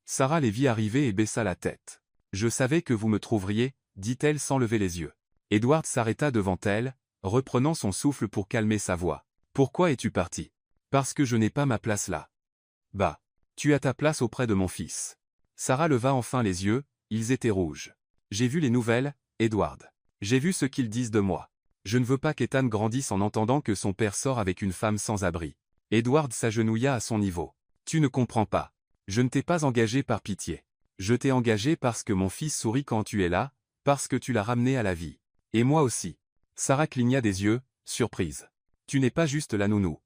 Sarah les vit arriver et baissa la tête. « Je savais que vous me trouveriez, » dit-elle sans lever les yeux. Edward s'arrêta devant elle, reprenant son souffle pour calmer sa voix. « Pourquoi es-tu parti ? » « Parce que je n'ai pas ma place là. »« Bah. Tu as ta place auprès de mon fils. » Sarah leva enfin les yeux, ils étaient rouges. « J'ai vu les nouvelles, Edward. J'ai vu ce qu'ils disent de moi. Je ne veux pas qu'Ethan grandisse en entendant que son père sort avec une femme sans abri. » Edward s'agenouilla à son niveau. « Tu ne comprends pas. Je ne t'ai pas engagé par pitié. Je t'ai engagé parce que mon fils sourit quand tu es là, parce que tu l'as ramené à la vie. Et moi aussi. » Sarah cligna des yeux, surprise. « Tu n'es pas juste la nounou.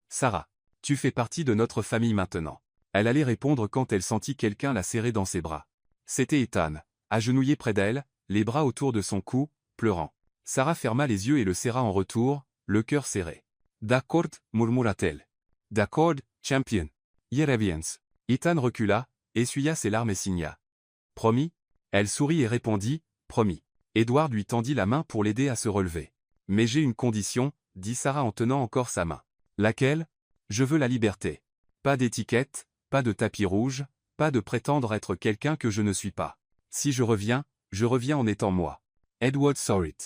Sarah, tu fais partie de notre famille maintenant. » Elle allait répondre quand elle sentit quelqu'un la serrer dans ses bras. C'était Ethan, agenouillé près d'elle, les bras autour de son cou, pleurant. Sarah ferma les yeux et le serra en retour, le cœur serré. « D'accord, murmura-t-elle. « D'accord, champion. Yereviens. » Ethan recula, essuya ses larmes et signa. « Promis ?» Elle sourit et répondit, « Promis. » Edward lui tendit la main pour l'aider à se relever. « Mais j'ai une condition, » dit Sarah en tenant encore sa main. « Laquelle ? Je veux la liberté. Pas d'étiquette, pas de tapis rouge, pas de prétendre être quelqu'un que je ne suis pas. Si je reviens en étant moi. Edward Sorrit.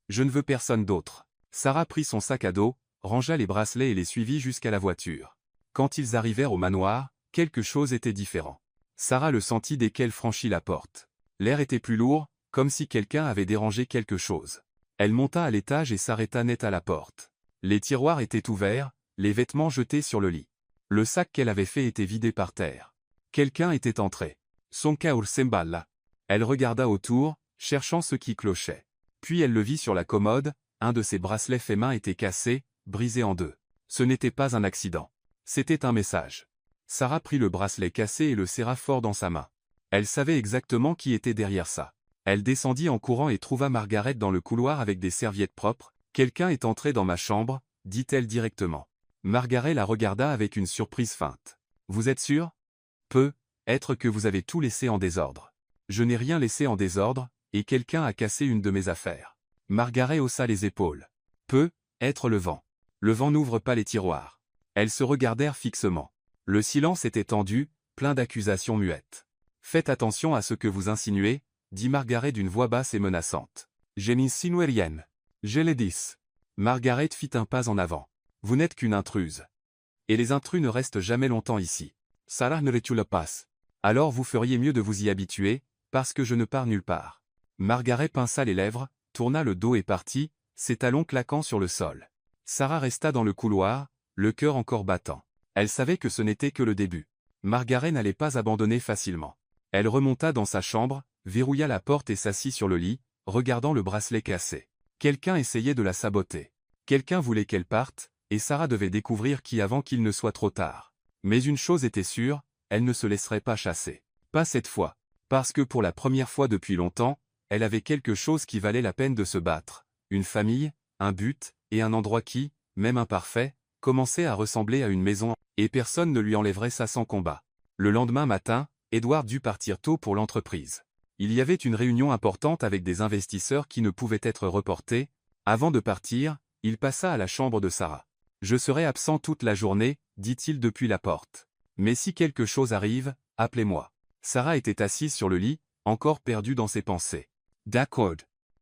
Je ne veux personne d'autre. » Sarah prit son sac à dos, rangea les bracelets et les suivit jusqu'à la voiture. Quand ils arrivèrent au manoir, quelque chose était différent. Sarah le sentit dès qu'elle franchit la porte. L'air était plus lourd, comme si quelqu'un avait dérangé quelque chose. Elle monta à l'étage et s'arrêta net à la porte. Les tiroirs étaient ouverts, les vêtements jetés sur le lit. Le sac qu'elle avait fait était vidé par terre. Quelqu'un était entré. Sonka Ursemballa. Elle regarda autour, cherchant ce qui clochait. Puis elle le vit sur la commode, un de ses bracelets faits main était cassé, brisé en deux. Ce n'était pas un accident. C'était un message. Sarah prit le bracelet cassé et le serra fort dans sa main. Elle savait exactement qui était derrière ça. Elle descendit en courant et trouva Margaret dans le couloir avec des serviettes propres. « Quelqu'un est entré dans ma chambre », dit-elle directement. Margaret la regarda avec une surprise feinte. « Vous êtes sûr ? Peut être que vous avez tout laissé en désordre. » « Je n'ai rien laissé en désordre, et quelqu'un a cassé une de mes affaires. » Margaret haussa les épaules. « Peut être le vent. Le vent n'ouvre pas les tiroirs. » Elles se regardèrent fixement. Le silence était tendu, plein d'accusations muettes. « Faites attention à ce que vous insinuez, » dit Margaret d'une voix basse et menaçante. « Je n'insinue rien. Je l'ai dit. » Margaret fit un pas en avant. « Vous n'êtes qu'une intruse. Et les intrus ne restent jamais longtemps ici. Sarah ne tu le passe. Alors vous feriez mieux de vous y habituer, parce que je ne pars nulle part. » Margaret pinça les lèvres, tourna le dos et partit, ses talons claquant sur le sol. Sarah resta dans le couloir, le cœur encore battant. Elle savait que ce n'était que le début. Margaret n'allait pas abandonner facilement. Elle remonta dans sa chambre, verrouilla la porte et s'assit sur le lit, regardant le bracelet cassé. Quelqu'un essayait de la saboter. Quelqu'un voulait qu'elle parte, et Sarah devait découvrir qui avant qu'il ne soit trop tard. Mais une chose était sûre, elle ne se laisserait pas chasser. Pas cette fois. Parce que pour la première fois depuis longtemps, elle avait quelque chose qui valait la peine de se battre. Une famille, un but, et un endroit qui, même imparfait, commençait à ressembler à une maison, et personne ne lui enlèverait ça sans combat. Le lendemain matin, Edward dut partir tôt pour l'entreprise. Il y avait une réunion importante avec des investisseurs qui ne pouvaient être reportés. Avant de partir, il passa à la chambre de Sarah. « Je serai absent toute la journée, » dit-il depuis la porte. « Mais si quelque chose arrive, appelez-moi. » Sarah était assise sur le lit, encore perdue dans ses pensées. « D'accord. »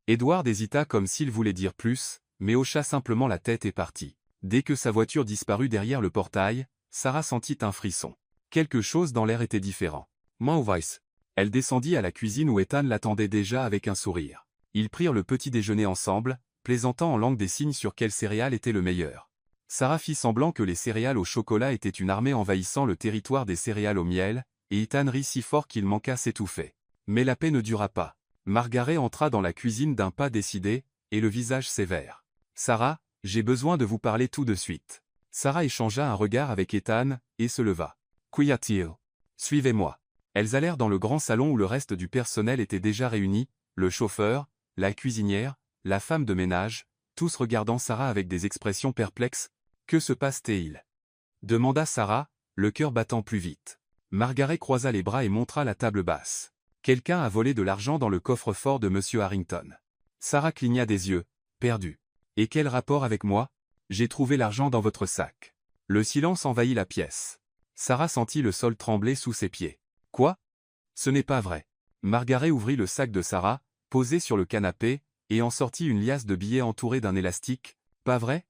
Edward hésita comme s'il voulait dire plus, mais hocha simplement la tête et partit. Dès que sa voiture disparut derrière le portail, Sarah sentit un frisson. Quelque chose dans l'air était différent. « Mauvaise. » Elle descendit à la cuisine où Ethan l'attendait déjà avec un sourire. Ils prirent le petit déjeuner ensemble, plaisantant en langue des signes sur quel céréale était le meilleur. Sarah fit semblant que les céréales au chocolat étaient une armée envahissant le territoire des céréales au miel, et Ethan rit si fort qu'il manqua s'étouffer. Mais la paix ne dura pas. Margaret entra dans la cuisine d'un pas décidé, et le visage sévère. « Sarah, j'ai besoin de vous parler tout de suite. » Sarah échangea un regard avec Ethan, et se leva. « Qu'y a-t-il ? Suivez-moi. » Elles allèrent dans le grand salon où le reste du personnel était déjà réuni, le chauffeur, la cuisinière, la femme de ménage, tous regardant Sarah avec des expressions perplexes. « Que se passe-t-il » demanda Sarah, le cœur battant plus vite. Margaret croisa les bras et montra la table basse. « Quelqu'un a volé de l'argent dans le coffre-fort de Monsieur Harrington. Sarah cligna des yeux, perdue. Et quel rapport avec moi? J'ai trouvé l'argent dans votre sac. Le silence envahit la pièce. Sarah sentit le sol trembler sous ses pieds. Quoi? Ce n'est pas vrai. Margaret ouvrit le sac de Sarah, posé sur le canapé, et en sortit une liasse de billets entourée d'un élastique. Pas vrai?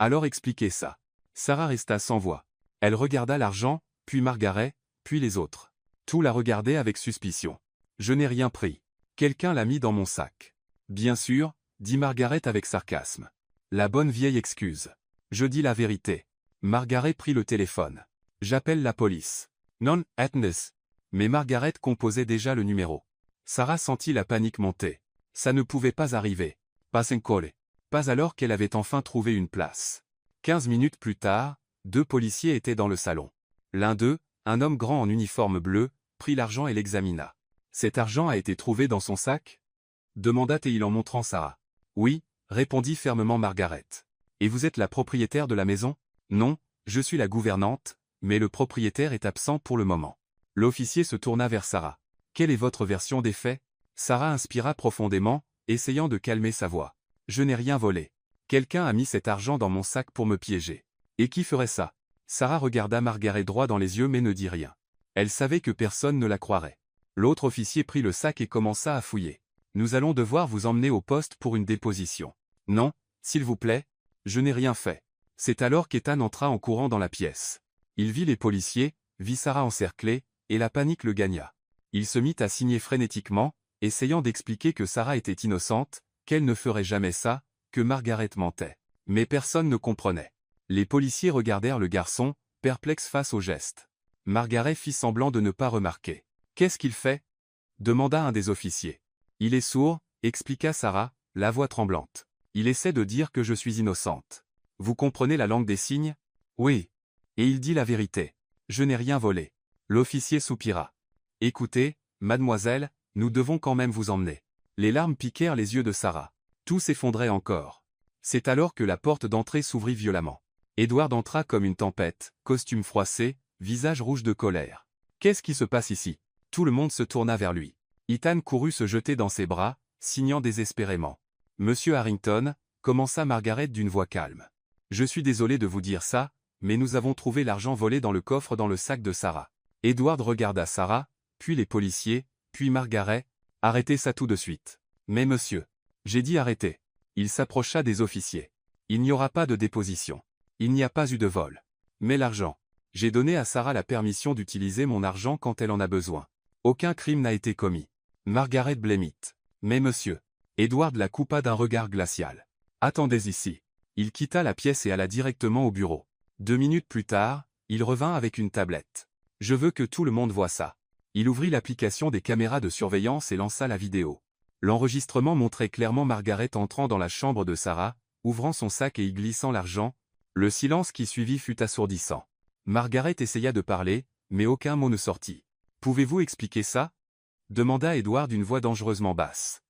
Alors expliquez ça. Sarah resta sans voix. Elle regarda l'argent, puis Margaret, puis les autres. Tout la regardait avec suspicion. Je n'ai rien pris. Quelqu'un l'a mis dans mon sac. Bien sûr, dit Margaret avec sarcasme. La bonne vieille excuse. Je dis la vérité. Margaret prit le téléphone. J'appelle la police. Non, Agnes. Mais Margaret composait déjà le numéro. Sarah sentit la panique monter. Ça ne pouvait pas arriver. Pas encore. Pas alors qu'elle avait enfin trouvé une place. 15 minutes plus tard, 2 policiers étaient dans le salon. L'un d'eux, un homme grand en uniforme bleu, prit l'argent et l'examina. Cet argent a été trouvé dans son sac? Demanda-t-il en montrant Sarah. Oui, répondit fermement Margaret. Et vous êtes la propriétaire de la maison? Non, je suis la gouvernante, mais le propriétaire est absent pour le moment. L'officier se tourna vers Sarah. Quelle est votre version des faits? Sarah inspira profondément, essayant de calmer sa voix. Je n'ai rien volé. Quelqu'un a mis cet argent dans mon sac pour me piéger. Et qui ferait ça? Sarah regarda Margaret droit dans les yeux mais ne dit rien. Elle savait que personne ne la croirait. L'autre officier prit le sac et commença à fouiller. Nous allons devoir vous emmener au poste pour une déposition. Non, s'il vous plaît, je n'ai rien fait. C'est alors qu'Ethan entra en courant dans la pièce. Il vit les policiers, vit Sarah encerclée, et la panique le gagna. Il se mit à signer frénétiquement, essayant d'expliquer que Sarah était innocente, qu'elle ne ferait jamais ça, que Margaret mentait. Mais personne ne comprenait. Les policiers regardèrent le garçon, perplexes face au geste. Margaret fit semblant de ne pas remarquer. Qu'est-ce qu'il fait? Demanda un des officiers. Il est sourd, expliqua Sarah, la voix tremblante. Il essaie de dire que je suis innocente. Vous comprenez la langue des signes? Oui. Et il dit la vérité. Je n'ai rien volé. L'officier soupira. Écoutez, mademoiselle, nous devons quand même vous emmener. Les larmes piquèrent les yeux de Sarah. Tout s'effondrait encore. C'est alors que la porte d'entrée s'ouvrit violemment. Edward entra comme une tempête, costume froissé, visage rouge de colère. Qu'est-ce qui se passe ici? Tout le monde se tourna vers lui. Ethan courut se jeter dans ses bras, signant désespérément. Monsieur Harrington, commença Margaret d'une voix calme. Je suis désolé de vous dire ça, mais nous avons trouvé l'argent volé dans le coffre dans le sac de Sarah. Edward regarda Sarah, puis les policiers, puis Margaret. Arrêtez ça tout de suite. Mais monsieur, j'ai dit arrêtez. Il s'approcha des officiers. Il n'y aura pas de déposition. Il n'y a pas eu de vol. Mais l'argent. J'ai donné à Sarah la permission d'utiliser mon argent quand elle en a besoin. Aucun crime n'a été commis. Margaret blêmit. Mais monsieur. Edward la coupa d'un regard glacial. Attendez ici. Il quitta la pièce et alla directement au bureau. 2 minutes plus tard, il revint avec une tablette. Je veux que tout le monde voie ça. Il ouvrit l'application des caméras de surveillance et lança la vidéo. L'enregistrement montrait clairement Margaret entrant dans la chambre de Sarah, ouvrant son sac et y glissant l'argent. Le silence qui suivit fut assourdissant. Margaret essaya de parler, mais aucun mot ne sortit. Pouvez-vous expliquer ça? Demanda Edward d'une voix dangereusement basse.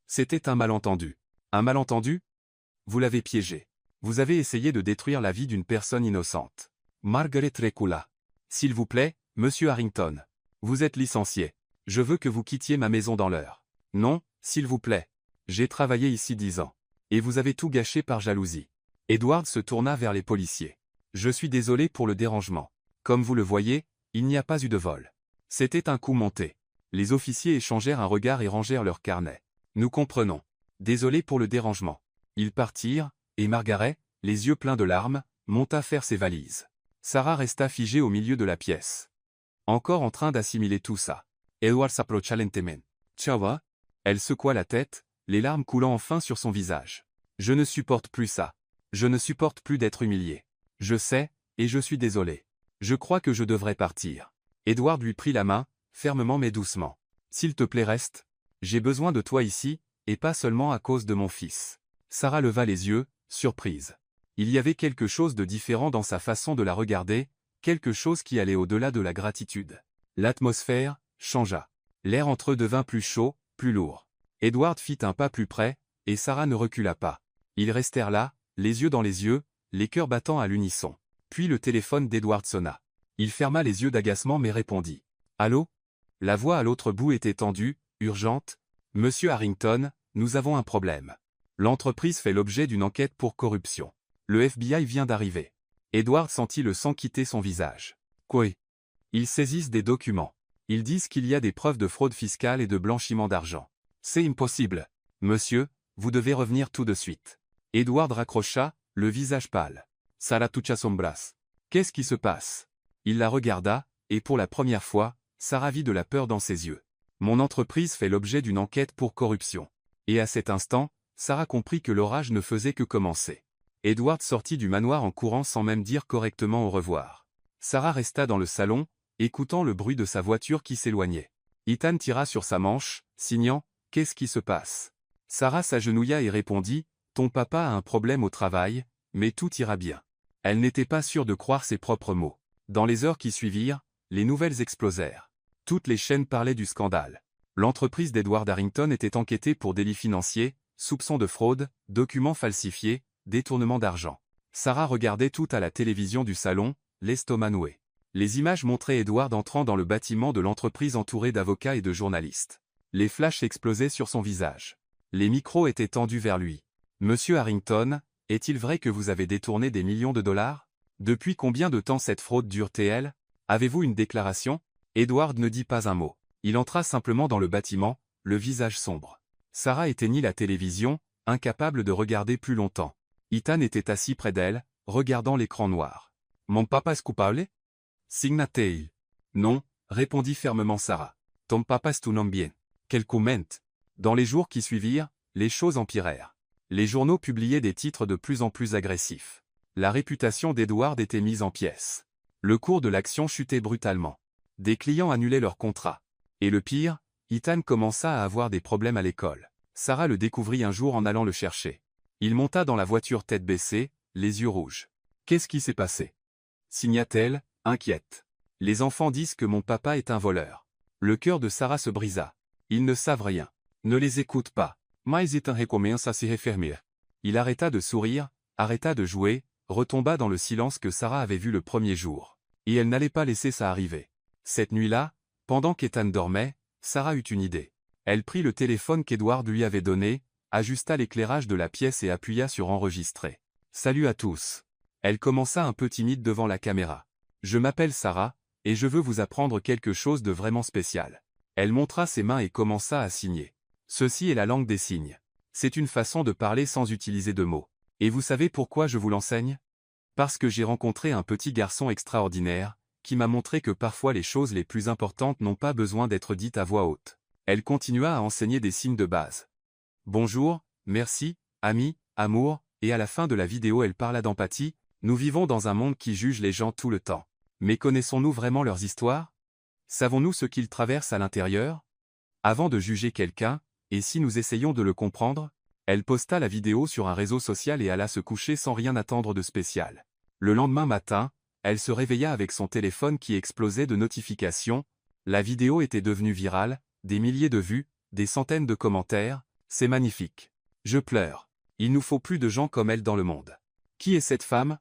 C'était un malentendu. Un malentendu? Vous l'avez piégé. Vous avez essayé de détruire la vie d'une personne innocente. Margaret recula. S'il vous plaît, monsieur Harrington. Vous êtes licencié. Je veux que vous quittiez ma maison dans l'heure. Non, s'il vous plaît. J'ai travaillé ici 10 ans. Et vous avez tout gâché par jalousie. Edward se tourna vers les policiers. Je suis désolé pour le dérangement. Comme vous le voyez, il n'y a pas eu de vol. C'était un coup monté. Les officiers échangèrent un regard et rangèrent leurs carnets. Nous comprenons. Désolé pour le dérangement. Ils partirent, et Margaret, les yeux pleins de larmes, monta faire ses valises. Sarah resta figée au milieu de la pièce. Encore en train d'assimiler tout ça. Edward s'approcha lentement. Ciao. Elle secoua la tête, les larmes coulant enfin sur son visage. Je ne supporte plus ça. Je ne supporte plus d'être humilié. Je sais, et je suis désolé. Je crois que je devrais partir. Edward lui prit la main, fermement mais doucement. S'il te plaît reste. J'ai besoin de toi ici, et pas seulement à cause de mon fils. Sarah leva les yeux, surprise. Il y avait quelque chose de différent dans sa façon de la regarder, quelque chose qui allait au-delà de la gratitude. L'atmosphère changea. L'air entre eux devint plus chaud, plus lourd. Edward fit un pas plus près, et Sarah ne recula pas. Ils restèrent là, les yeux dans les yeux, les cœurs battant à l'unisson. Puis le téléphone d'Edward sonna. Il ferma les yeux d'agacement mais répondit. Allô? La voix à l'autre bout était tendue, urgente. « Monsieur Harrington, nous avons un problème. L'entreprise fait l'objet d'une enquête pour corruption. Le FBI vient d'arriver. » Edward sentit le sang quitter son visage. « Quoi? » Ils saisissent des documents. Ils disent qu'il y a des preuves de fraude fiscale et de blanchiment d'argent. « C'est impossible. Monsieur, vous devez revenir tout de suite. » Edward raccrocha, le visage pâle. « Sarah toucha son bras. Qu'est-ce qui se passe ?» Il la regarda, et pour la première fois, Sarah vit de la peur dans ses yeux. « Mon entreprise fait l'objet d'une enquête pour corruption. » Et à cet instant, Sarah comprit que l'orage ne faisait que commencer. Edward sortit du manoir en courant sans même dire correctement au revoir. Sarah resta dans le salon, écoutant le bruit de sa voiture qui s'éloignait. Ethan tira sur sa manche, signant « Qu'est-ce qui se passe ?» Sarah s'agenouilla et répondit « Ton papa a un problème au travail, mais tout ira bien. » Elle n'était pas sûre de croire ses propres mots. Dans les heures qui suivirent, les nouvelles explosèrent. Toutes les chaînes parlaient du scandale. L'entreprise d'Edward Harrington était enquêtée pour délits financiers, soupçons de fraude, documents falsifiés, détournement d'argent. Sarah regardait tout à la télévision du salon, l'estomac noué. Les images montraient Edward entrant dans le bâtiment de l'entreprise entouré d'avocats et de journalistes. Les flashs explosaient sur son visage. Les micros étaient tendus vers lui. « Monsieur Harrington, est-il vrai que vous avez détourné des millions de dollars? Depuis combien de temps cette fraude dure-t-elle? Avez-vous une déclaration ?» Edward ne dit pas un mot. Il entra simplement dans le bâtiment, le visage sombre. Sarah éteignit la télévision, incapable de regarder plus longtemps. Ethan était assis près d'elle, regardant l'écran noir. « Mon papa est coupable ?» Signata-t-il. « Non, » répondit fermement Sarah. « Ton papa est un homme bien. » Quel comment? Dans les jours qui suivirent, les choses empirèrent. Les journaux publiaient des titres de plus en plus agressifs. La réputation d'Edward était mise en pièces. Le cours de l'action chutait brutalement. Des clients annulaient leurs contrats. Et le pire, Ethan commença à avoir des problèmes à l'école. Sarah le découvrit un jour en allant le chercher. Il monta dans la voiture tête baissée, les yeux rouges. « Qu'est-ce qui s'est passé ?» signa-t-elle, inquiète. « Les enfants disent que mon papa est un voleur. » Le cœur de Sarah se brisa. Ils ne savent rien. Ne les écoute pas. Mais Ethan recommence à s'y refermer. Il arrêta de sourire, arrêta de jouer, retomba dans le silence que Sarah avait vu le premier jour. Et elle n'allait pas laisser ça arriver. Cette nuit-là, pendant qu'Ethan dormait, Sarah eut une idée. Elle prit le téléphone qu'Edward lui avait donné, ajusta l'éclairage de la pièce et appuya sur enregistrer. « Salut à tous. » Elle commença un peu timide devant la caméra. « Je m'appelle Sarah, et je veux vous apprendre quelque chose de vraiment spécial. » Elle montra ses mains et commença à signer. Ceci est la langue des signes. C'est une façon de parler sans utiliser de mots. Et vous savez pourquoi je vous l'enseigne? Parce que j'ai rencontré un petit garçon extraordinaire, qui m'a montré que parfois les choses les plus importantes n'ont pas besoin d'être dites à voix haute. Elle continua à enseigner des signes de base. Bonjour, merci, ami, amour, et à la fin de la vidéo elle parla d'empathie. Nous vivons dans un monde qui juge les gens tout le temps. Mais connaissons-nous vraiment leurs histoires? Savons-nous ce qu'ils traversent à l'intérieur? Avant de juger quelqu'un, et si nous essayons de le comprendre? Elle posta la vidéo sur un réseau social et alla se coucher sans rien attendre de spécial. Le lendemain matin, elle se réveilla avec son téléphone qui explosait de notifications. La vidéo était devenue virale, des milliers de vues, des centaines de commentaires. C'est magnifique. Je pleure. Il nous faut plus de gens comme elle dans le monde. Qui est cette femme?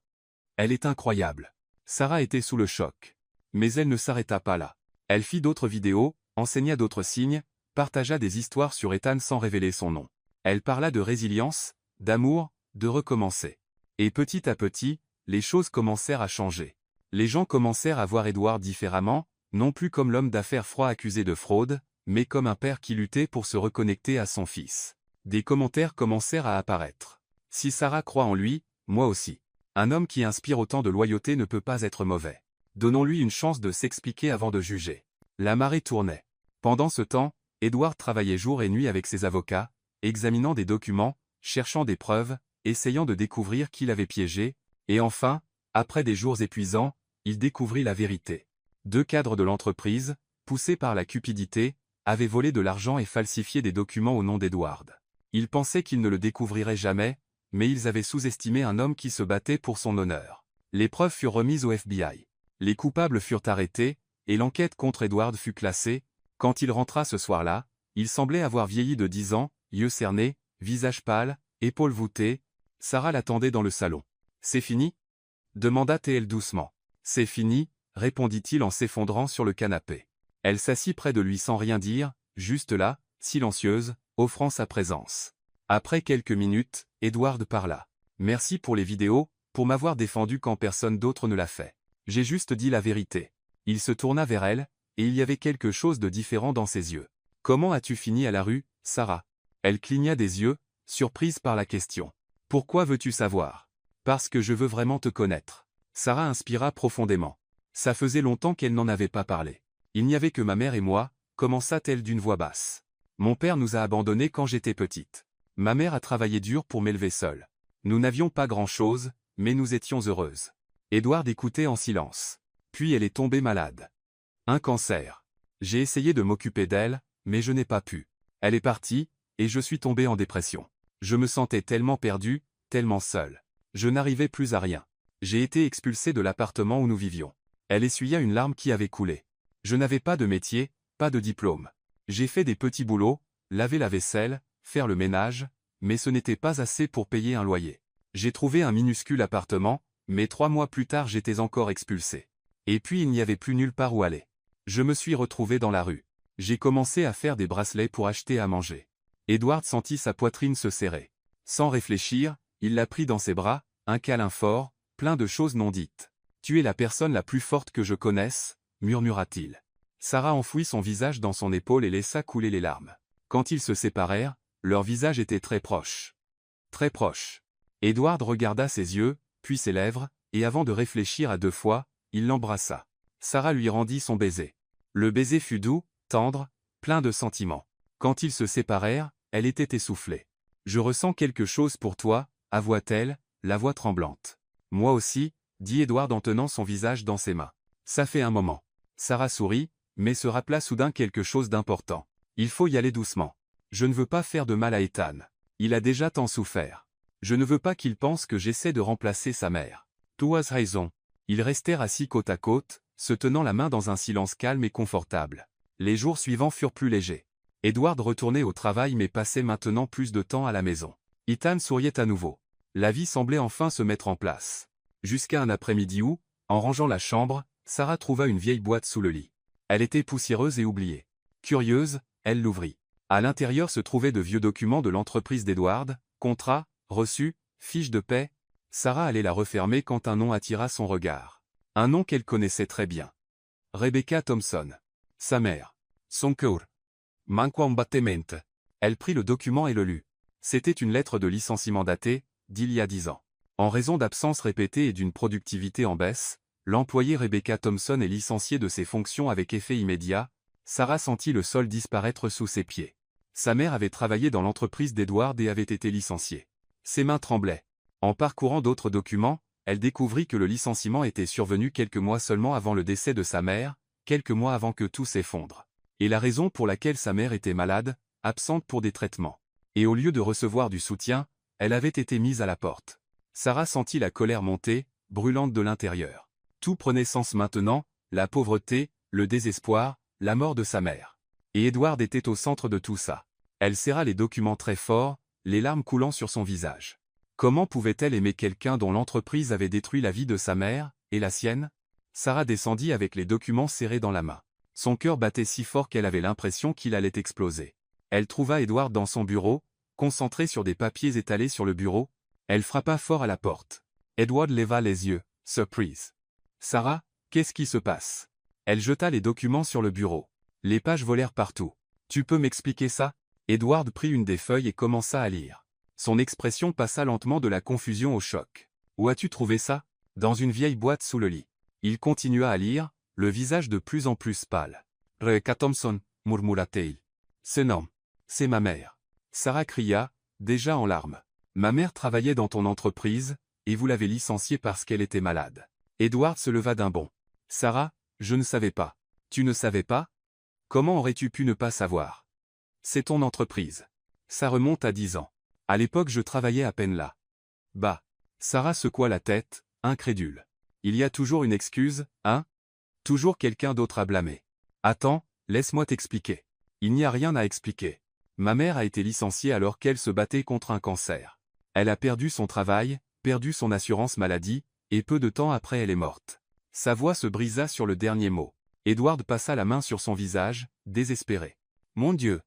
Elle est incroyable. Sarah était sous le choc. Mais elle ne s'arrêta pas là. Elle fit d'autres vidéos, enseigna d'autres signes, partagea des histoires sur Ethan sans révéler son nom. Elle parla de résilience, d'amour, de recommencer. Et petit à petit, les choses commencèrent à changer. Les gens commencèrent à voir Edward différemment, non plus comme l'homme d'affaires froid accusé de fraude, mais comme un père qui luttait pour se reconnecter à son fils. Des commentaires commencèrent à apparaître. Si Sarah croit en lui, moi aussi. Un homme qui inspire autant de loyauté ne peut pas être mauvais. Donnons-lui une chance de s'expliquer avant de juger. La marée tournait. Pendant ce temps, Edward travaillait jour et nuit avec ses avocats, examinant des documents, cherchant des preuves, essayant de découvrir qui l'avait piégé, et enfin, après des jours épuisants, il découvrit la vérité. 2 cadres de l'entreprise, poussés par la cupidité, avaient volé de l'argent et falsifié des documents au nom d'Edward. Ils pensaient qu'ils ne le découvriraient jamais, mais ils avaient sous-estimé un homme qui se battait pour son honneur. Les preuves furent remises au FBI. Les coupables furent arrêtés, et l'enquête contre Edward fut classée. Quand il rentra ce soir-là, il semblait avoir vieilli de 10 ans, yeux cernés, visage pâle, épaules voûtées. Sarah l'attendait dans le salon. « C'est fini » demanda-t-elle doucement. « C'est fini » répondit-il en s'effondrant sur le canapé. Elle s'assit près de lui sans rien dire, juste là, silencieuse, offrant sa présence. Après quelques minutes, Edward parla. « Merci pour les vidéos, pour m'avoir défendu quand personne d'autre ne l'a fait. J'ai juste dit la vérité. » Il se tourna vers elle, et il y avait quelque chose de différent dans ses yeux. « Comment as-tu fini à la rue, Sarah ?» Elle cligna des yeux, surprise par la question. « Pourquoi veux-tu savoir ?»« Parce que je veux vraiment te connaître. » Sarah inspira profondément. Ça faisait longtemps qu'elle n'en avait pas parlé. « Il n'y avait que ma mère et moi, » commença-t-elle d'une voix basse. « Mon père nous a abandonnés quand j'étais petite. Ma mère a travaillé dur pour m'élever seule. Nous n'avions pas grand-chose, mais nous étions heureuses. » Edward écoutait en silence. Puis elle est tombée malade. Un cancer. J'ai essayé de m'occuper d'elle, mais je n'ai pas pu. Elle est partie, et je suis tombé en dépression. Je me sentais tellement perdu, tellement seul. Je n'arrivais plus à rien. J'ai été expulsé de l'appartement où nous vivions. Elle essuya une larme qui avait coulé. Je n'avais pas de métier, pas de diplôme. J'ai fait des petits boulots, laver la vaisselle, faire le ménage, mais ce n'était pas assez pour payer un loyer. J'ai trouvé un minuscule appartement, mais 3 mois plus tard j'étais encore expulsé. Et puis il n'y avait plus nulle part où aller. Je me suis retrouvé dans la rue. J'ai commencé à faire des bracelets pour acheter à manger. Edward sentit sa poitrine se serrer. Sans réfléchir, il la prit dans ses bras, un câlin fort, plein de choses non dites. « Tu es la personne la plus forte que je connaisse, » murmura-t-il. Sarah enfouit son visage dans son épaule et laissa couler les larmes. Quand ils se séparèrent, leurs visages étaient très proches. Très proches. Edward regarda ses yeux, puis ses lèvres, et avant de réfléchir à 2 fois, il l'embrassa. Sarah lui rendit son baiser. Le baiser fut doux, tendre, plein de sentiments. Quand ils se séparèrent, elle était essoufflée. « Je ressens quelque chose pour toi, » avoua-t-elle, la voix tremblante. « Moi aussi, » dit Edward en tenant son visage dans ses mains. « Ça fait un moment. » Sarah sourit, mais se rappela soudain quelque chose d'important. « Il faut y aller doucement. Je ne veux pas faire de mal à Ethan. Il a déjà tant souffert. Je ne veux pas qu'il pense que j'essaie de remplacer sa mère. » Tu as raison. Ils restèrent assis côte à côte, se tenant la main dans un silence calme et confortable. Les jours suivants furent plus légers. Edward retournait au travail mais passait maintenant plus de temps à la maison. Ethan souriait à nouveau. La vie semblait enfin se mettre en place. Jusqu'à un après-midi où, en rangeant la chambre, Sarah trouva une vieille boîte sous le lit. Elle était poussiéreuse et oubliée. Curieuse, elle l'ouvrit. À l'intérieur se trouvaient de vieux documents de l'entreprise d'Edward, contrats, reçus, fiches de paie. Sarah allait la refermer quand un nom attira son regard. Un nom qu'elle connaissait très bien. Rebecca Thompson. Sa mère. Son cœur. Manco un battement. Elle prit le document et le lut. C'était une lettre de licenciement datée, d'il y a 10 ans. En raison d'absences répétées et d'une productivité en baisse, l'employée Rebecca Thompson est licenciée de ses fonctions avec effet immédiat. Sarah sentit le sol disparaître sous ses pieds. Sa mère avait travaillé dans l'entreprise d'Edward et avait été licenciée. Ses mains tremblaient. En parcourant d'autres documents, elle découvrit que le licenciement était survenu quelques mois seulement avant le décès de sa mère, quelques mois avant que tout s'effondre. Et la raison pour laquelle sa mère était malade, absente pour des traitements. Et au lieu de recevoir du soutien, elle avait été mise à la porte. Sarah sentit la colère monter, brûlante de l'intérieur. Tout prenait sens maintenant, la pauvreté, le désespoir, la mort de sa mère. Et Edward était au centre de tout ça. Elle serra les documents très fort, les larmes coulant sur son visage. Comment pouvait-elle aimer quelqu'un dont l'entreprise avait détruit la vie de sa mère, et la sienne? Sarah descendit avec les documents serrés dans la main. Son cœur battait si fort qu'elle avait l'impression qu'il allait exploser. Elle trouva Edward dans son bureau, concentré sur des papiers étalés sur le bureau. Elle frappa fort à la porte. Edward leva les yeux, surprise. « Sarah, qu'est-ce qui se passe ?» Elle jeta les documents sur le bureau. Les pages volèrent partout. « Tu peux m'expliquer ça ?» Edward prit une des feuilles et commença à lire. Son expression passa lentement de la confusion au choc. « Où as-tu trouvé ça ?»« Dans une vieille boîte sous le lit. » Il continua à lire, le visage de plus en plus pâle. « Rebecca Thompson, murmura-t-il. Ce nom, c'est ma mère. » Sarah cria, déjà en larmes. « Ma mère travaillait dans ton entreprise, et vous l'avez licenciée parce qu'elle était malade. » Edward se leva d'un bond. « Sarah, je ne savais pas. »« Tu ne savais pas ? Comment aurais-tu pu ne pas savoir ? C'est ton entreprise. Ça remonte à 10 ans. À l'époque je travaillais à peine là. » Bah. Sarah secoua la tête, incrédule. « Il y a toujours une excuse, hein ? Toujours quelqu'un d'autre à blâmer. Attends, laisse-moi t'expliquer. » Il n'y a rien à expliquer. Ma mère a été licenciée alors qu'elle se battait contre un cancer. Elle a perdu son travail, perdu son assurance maladie, et peu de temps après elle est morte. Sa voix se brisa sur le dernier mot. Edward passa la main sur son visage, désespéré. Mon Dieu!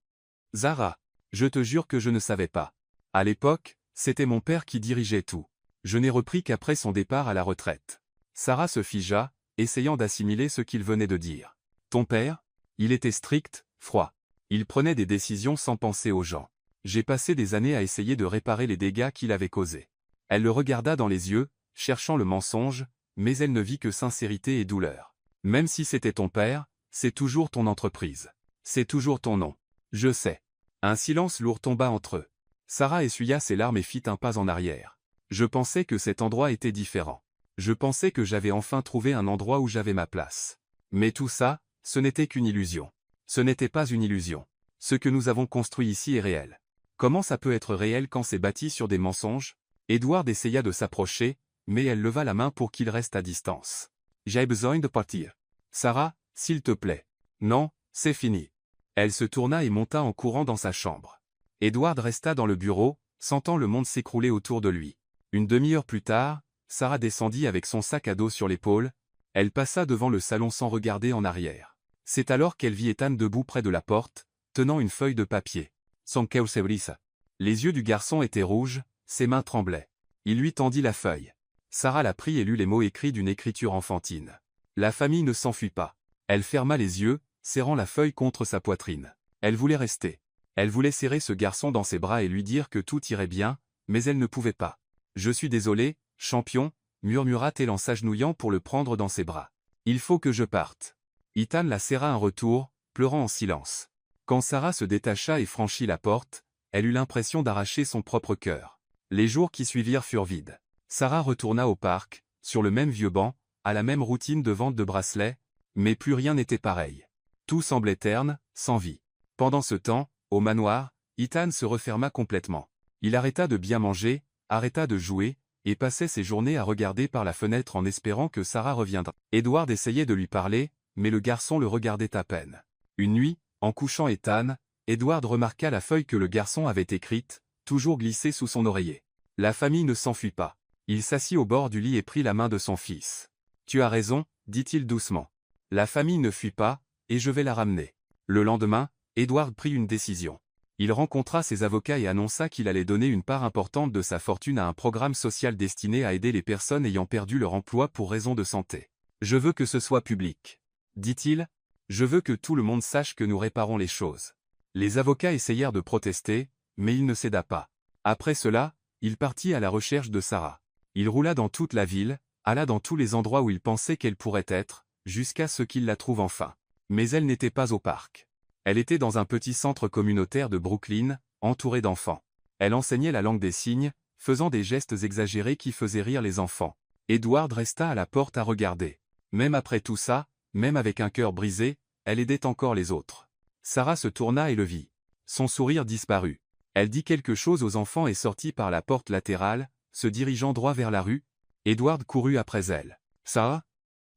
Sarah! Je te jure que je ne savais pas. À l'époque, c'était mon père qui dirigeait tout. Je n'ai repris qu'après son départ à la retraite. Sarah se figea, essayant d'assimiler ce qu'il venait de dire. Ton père? Il était strict, froid. Il prenait des décisions sans penser aux gens. J'ai passé des années à essayer de réparer les dégâts qu'il avait causés. Elle le regarda dans les yeux, cherchant le mensonge, mais elle ne vit que sincérité et douleur. Même si c'était ton père, c'est toujours ton entreprise. C'est toujours ton nom. Je sais. Un silence lourd tomba entre eux. Sarah essuya ses larmes et fit un pas en arrière. Je pensais que cet endroit était différent. Je pensais que j'avais enfin trouvé un endroit où j'avais ma place. Mais tout ça, ce n'était qu'une illusion. Ce n'était pas une illusion. Ce que nous avons construit ici est réel. Comment ça peut être réel quand c'est bâti sur des mensonges? Edward essaya de s'approcher, mais elle leva la main pour qu'il reste à distance. J'ai besoin de partir. Sarah, s'il te plaît. Non, c'est fini. Elle se tourna et monta en courant dans sa chambre. Edward resta dans le bureau, sentant le monde s'écrouler autour de lui. Une demi-heure plus tard, Sarah descendit avec son sac à dos sur l'épaule. Elle passa devant le salon sans regarder en arrière. C'est alors qu'elle vit Ethan debout près de la porte, tenant une feuille de papier. Son cœur se brisa. Les yeux du garçon étaient rouges, ses mains tremblaient. Il lui tendit la feuille. Sarah la prit et lut les mots écrits d'une écriture enfantine. La famille ne s'enfuit pas. Elle ferma les yeux, serrant la feuille contre sa poitrine. Elle voulait rester. Elle voulait serrer ce garçon dans ses bras et lui dire que tout irait bien, mais elle ne pouvait pas. « Je suis désolée, champion », murmura-t-elle en s'agenouillant pour le prendre dans ses bras. « Il faut que je parte. » Ethan la serra un retour, pleurant en silence. Quand Sarah se détacha et franchit la porte, elle eut l'impression d'arracher son propre cœur. Les jours qui suivirent furent vides. Sarah retourna au parc, sur le même vieux banc, à la même routine de vente de bracelets, mais plus rien n'était pareil. Tout semblait terne, sans vie. Pendant ce temps, au manoir, Ethan se referma complètement. Il arrêta de bien manger, arrêta de jouer, et passait ses journées à regarder par la fenêtre en espérant que Sarah reviendra. Edward essayait de lui parler, mais le garçon le regardait à peine. Une nuit, en couchant Ethan, Edward remarqua la feuille que le garçon avait écrite, toujours glissée sous son oreiller. La famille ne s'enfuit pas. Il s'assit au bord du lit et prit la main de son fils. « Tu as raison, » dit-il doucement. « La famille ne fuit pas, et je vais la ramener. » Le lendemain, Edward prit une décision. Il rencontra ses avocats et annonça qu'il allait donner une part importante de sa fortune à un programme social destiné à aider les personnes ayant perdu leur emploi pour raison de santé. « Je veux que ce soit public. » dit-il. « Je veux que tout le monde sache que nous réparons les choses. » Les avocats essayèrent de protester, mais il ne céda pas. Après cela, il partit à la recherche de Sarah. Il roula dans toute la ville, alla dans tous les endroits où il pensait qu'elle pourrait être, jusqu'à ce qu'il la trouve enfin. Mais elle n'était pas au parc. Elle était dans un petit centre communautaire de Brooklyn, entourée d'enfants. Elle enseignait la langue des signes, faisant des gestes exagérés qui faisaient rire les enfants. Edward resta à la porte à regarder. Même après tout ça, même avec un cœur brisé, elle aidait encore les autres. Sarah se tourna et le vit. Son sourire disparut. Elle dit quelque chose aux enfants et sortit par la porte latérale, se dirigeant droit vers la rue. Edward courut après elle. « Sarah?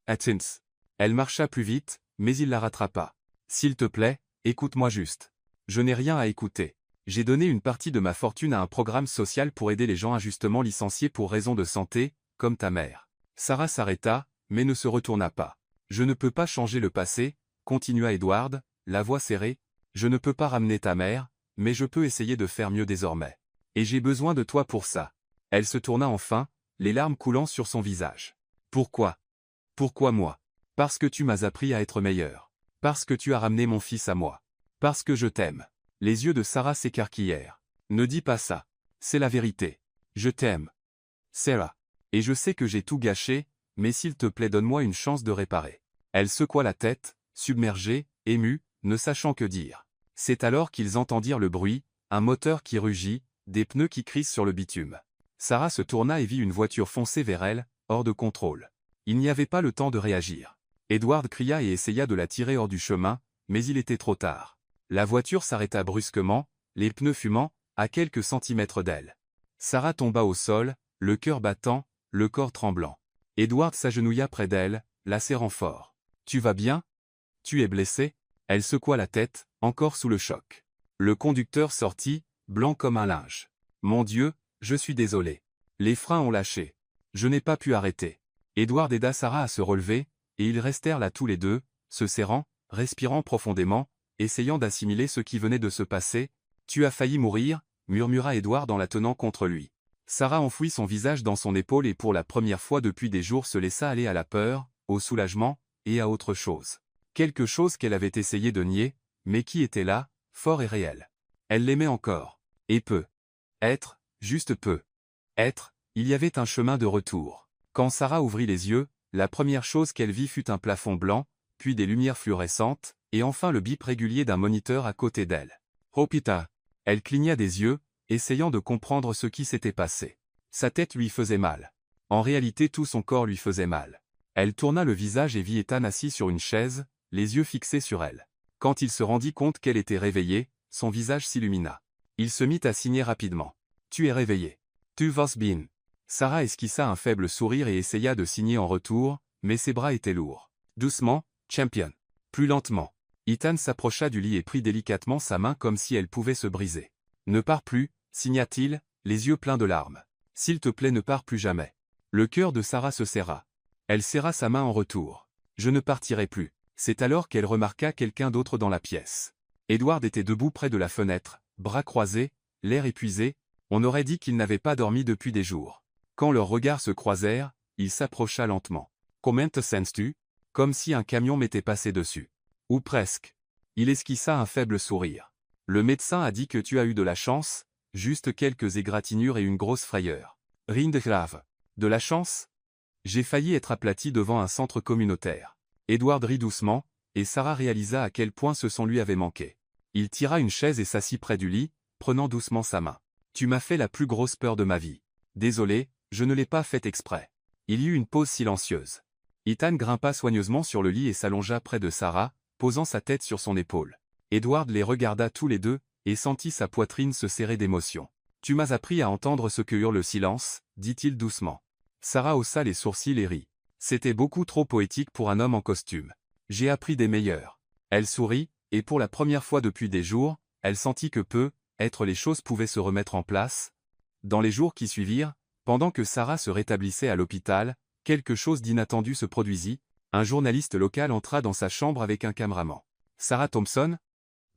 Attends. » Elle marcha plus vite, mais il la rattrapa. « S'il te plaît, écoute-moi juste. Je n'ai rien à écouter. J'ai donné une partie de ma fortune à un programme social pour aider les gens injustement licenciés pour raison de santé, comme ta mère. » Sarah s'arrêta, mais ne se retourna pas. « Je ne peux pas changer le passé, » continua Edward, la voix serrée. « Je ne peux pas ramener ta mère, mais je peux essayer de faire mieux désormais. Et j'ai besoin de toi pour ça. » Elle se tourna enfin, les larmes coulant sur son visage. « Pourquoi? Pourquoi moi? Parce que tu m'as appris à être meilleur. Parce que tu as ramené mon fils à moi. Parce que je t'aime. » Les yeux de Sarah s'écarquillèrent. « Ne dis pas ça. C'est la vérité. Je t'aime. Sarah. Et je sais que j'ai tout gâché, mais s'il te plaît donne-moi une chance de réparer. » Elle secoua la tête, submergée, émue, ne sachant que dire. C'est alors qu'ils entendirent le bruit, un moteur qui rugit, des pneus qui crissent sur le bitume. Sarah se tourna et vit une voiture foncer vers elle, hors de contrôle. Il n'y avait pas le temps de réagir. Edward cria et essaya de la tirer hors du chemin, mais il était trop tard. La voiture s'arrêta brusquement, les pneus fumant, à quelques centimètres d'elle. Sarah tomba au sol, le cœur battant, le corps tremblant. Edward s'agenouilla près d'elle, la serrant fort. « Tu vas bien? Tu es blessé ?» Elle secoua la tête, encore sous le choc. Le conducteur sortit, blanc comme un linge. « Mon Dieu, je suis désolé. Les freins ont lâché. Je n'ai pas pu arrêter. » Edward aida Sarah à se relever, et ils restèrent là tous les deux, se serrant, respirant profondément, essayant d'assimiler ce qui venait de se passer. « Tu as failli mourir » murmura Edward en la tenant contre lui. Sarah enfouit son visage dans son épaule et pour la première fois depuis des jours se laissa aller à la peur, au soulagement, et à autre chose. Quelque chose qu'elle avait essayé de nier, mais qui était là, fort et réel. Elle l'aimait encore. Et peu. Être, juste peu. Être, il y avait un chemin de retour. Quand Sarah ouvrit les yeux, la première chose qu'elle vit fut un plafond blanc, puis des lumières fluorescentes, et enfin le bip régulier d'un moniteur à côté d'elle. Oh putain! Elle cligna des yeux, essayant de comprendre ce qui s'était passé. Sa tête lui faisait mal. En réalité tout son corps lui faisait mal. Elle tourna le visage et vit Ethan assis sur une chaise, les yeux fixés sur elle. Quand il se rendit compte qu'elle était réveillée, son visage s'illumina. Il se mit à signer rapidement. « Tu es réveillé. Tu vas bien. » Sarah esquissa un faible sourire et essaya de signer en retour, mais ses bras étaient lourds. Doucement, champion. Plus lentement. Ethan s'approcha du lit et prit délicatement sa main comme si elle pouvait se briser. « Ne pars plus, signa-t-il, les yeux pleins de larmes. S'il te plaît ne pars plus jamais. » Le cœur de Sarah se serra. Elle serra sa main en retour. « Je ne partirai plus. » C'est alors qu'elle remarqua quelqu'un d'autre dans la pièce. Edward était debout près de la fenêtre, bras croisés, l'air épuisé, on aurait dit qu'il n'avait pas dormi depuis des jours. Quand leurs regards se croisèrent, il s'approcha lentement. « Comment te sens-tu » Comme si un camion m'était passé dessus. Ou presque. Il esquissa un faible sourire. « Le médecin a dit que tu as eu de la chance, juste quelques égratignures et une grosse frayeur. Rien de grave. De la chance ? J'ai failli être aplati devant un centre communautaire. » Edward rit doucement, et Sarah réalisa à quel point ce son lui avait manqué. Il tira une chaise et s'assit près du lit, prenant doucement sa main. « Tu m'as fait la plus grosse peur de ma vie. Désolé, je ne l'ai pas fait exprès. » Il y eut une pause silencieuse. Ethan grimpa soigneusement sur le lit et s'allongea près de Sarah, posant sa tête sur son épaule. Edward les regarda tous les deux, et sentit sa poitrine se serrer d'émotion. « Tu m'as appris à entendre ce que hurle le silence, » dit-il doucement. Sarah haussa les sourcils et rit. C'était beaucoup trop poétique pour un homme en costume. J'ai appris des meilleurs. Elle sourit, et pour la première fois depuis des jours, elle sentit que les choses pouvaient se remettre en place. Dans les jours qui suivirent, pendant que Sarah se rétablissait à l'hôpital, quelque chose d'inattendu se produisit. Un journaliste local entra dans sa chambre avec un caméraman. « Sarah Thompson »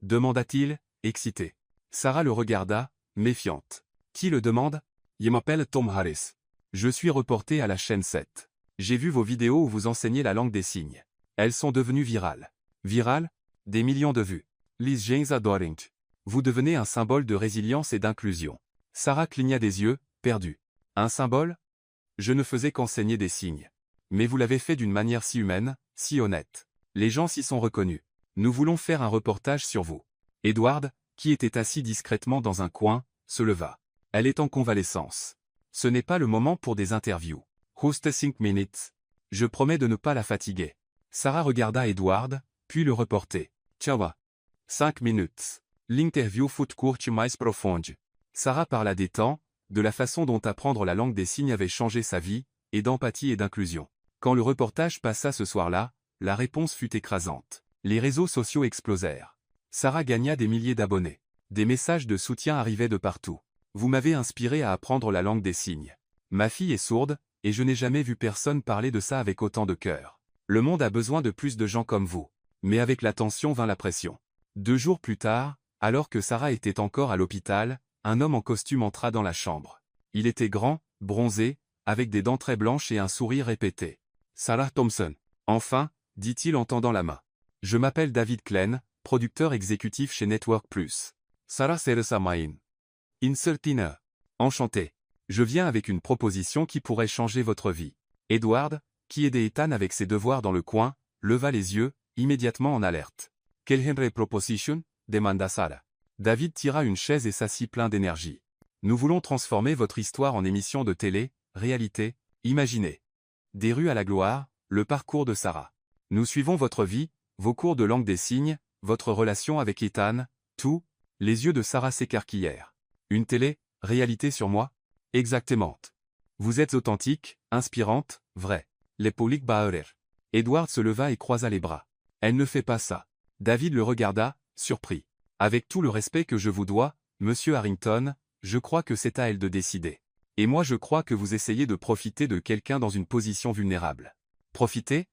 demanda-t-il, excité. Sarah le regarda, méfiante. « Qui le demande ?»« Je m'appelle Tom Harris. Je suis reporter à la chaîne 7. J'ai vu vos vidéos où vous enseignez la langue des signes. Elles sont devenues virales. » « Virales ? Des millions de vues. Les gens adorent. Vous devenez un symbole de résilience et d'inclusion. » Sarah cligna des yeux, perdue. « Un symbole ? Je ne faisais qu'enseigner des signes. Mais vous l'avez fait d'une manière si humaine, si honnête. Les gens s'y sont reconnus. Nous voulons faire un reportage sur vous. » Edward, qui était assis discrètement dans un coin, se leva. « Elle est en convalescence. Ce n'est pas le moment pour des interviews. Juste 5 minutes. Je promets de ne pas la fatiguer. » Sarah regarda Edward, puis le reporter. « Ciao. 5 minutes. L'interview fut courte mais profonde. » Sarah parla des temps, de la façon dont apprendre la langue des signes avait changé sa vie, et d'empathie et d'inclusion. Quand le reportage passa ce soir-là, la réponse fut écrasante. Les réseaux sociaux explosèrent. Sarah gagna des milliers d'abonnés. Des messages de soutien arrivaient de partout. « Vous m'avez inspiré à apprendre la langue des signes. Ma fille est sourde, et je n'ai jamais vu personne parler de ça avec autant de cœur. Le monde a besoin de plus de gens comme vous. » Mais avec la tension vint la pression. 2 jours plus tard, alors que Sarah était encore à l'hôpital, un homme en costume entra dans la chambre. Il était grand, bronzé, avec des dents très blanches et un sourire répété. « Sarah Thompson. » Enfin, dit-il en tendant la main. « Je m'appelle David Klein, producteur exécutif chez Network Plus. Sarah Seresa Main. Insertina. Enchanté. Je viens avec une proposition qui pourrait changer votre vie. » Edward, qui aidait Ethan avec ses devoirs dans le coin, leva les yeux, immédiatement en alerte. « Quelle genre proposition » demanda Sarah. David tira une chaise et s'assit plein d'énergie. « Nous voulons transformer votre histoire en émission de télé, réalité, imaginée. Des rues à la gloire, le parcours de Sarah. Nous suivons votre vie, vos cours de langue des signes, votre relation avec Ethan, tout. » Les yeux de Sarah s'écarquillèrent. « Une télé, réalité sur moi ? Exactement. Vous êtes authentique, inspirante, vraie. Les publics Bauer. » Edward se leva et croisa les bras. « Elle ne fait pas ça. » David le regarda, surpris. « Avec tout le respect que je vous dois, monsieur Harrington, je crois que c'est à elle de décider. Et moi je crois que vous essayez de profiter de quelqu'un dans une position vulnérable. » Profiter ?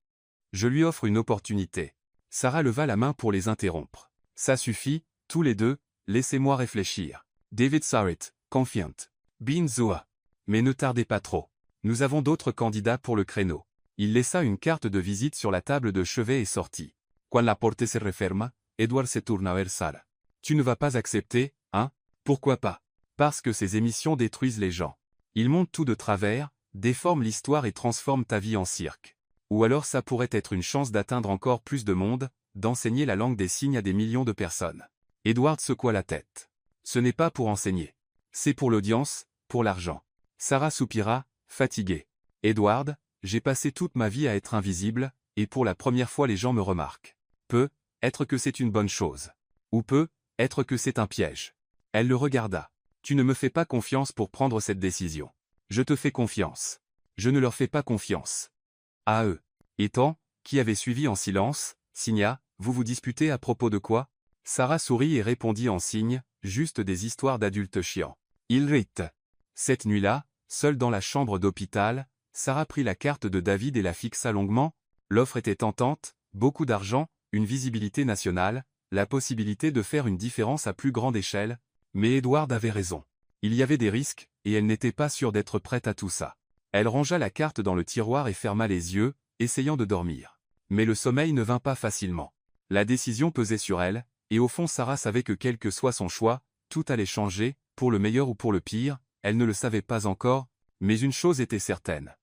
Je lui offre une opportunité. Sarah leva la main pour les interrompre. Ça suffit, tous les deux, laissez-moi réfléchir. David Sarrett, confiant. Bin Zoa. Mais ne tardez pas trop. Nous avons d'autres candidats pour le créneau. Il laissa une carte de visite sur la table de chevet et sortit. Quand la porte se referma, Edward se tourna vers Sarah. Tu ne vas pas accepter, hein? Pourquoi pas? Parce que ces émissions détruisent les gens. Ils montent tout de travers, déforment l'histoire et transforment ta vie en cirque. Ou alors ça pourrait être une chance d'atteindre encore plus de monde, d'enseigner la langue des signes à des millions de personnes. Edward secoua la tête. Ce n'est pas pour enseigner. C'est pour l'audience, pour l'argent. Sarah soupira, fatiguée. Edward, j'ai passé toute ma vie à être invisible, et pour la première fois les gens me remarquent. Peut être que c'est une bonne chose. Ou peut être que c'est un piège. Elle le regarda. Tu ne me fais pas confiance pour prendre cette décision. Je te fais confiance. Je ne leur fais pas confiance. À eux. Ethan, qui avait suivi en silence, signa, vous vous disputez à propos de quoi? Sarah sourit et répondit en signe, juste des histoires d'adultes chiants. Il rite. Cette nuit-là, seule dans la chambre d'hôpital, Sarah prit la carte de David et la fixa longuement. L'offre était tentante, beaucoup d'argent, une visibilité nationale, la possibilité de faire une différence à plus grande échelle, mais Edward avait raison. Il y avait des risques, et elle n'était pas sûre d'être prête à tout ça. Elle rangea la carte dans le tiroir et ferma les yeux, essayant de dormir. Mais le sommeil ne vint pas facilement. La décision pesait sur elle, et au fond Sarah savait que quel que soit son choix, tout allait changer, pour le meilleur ou pour le pire, elle ne le savait pas encore, mais une chose était certaine.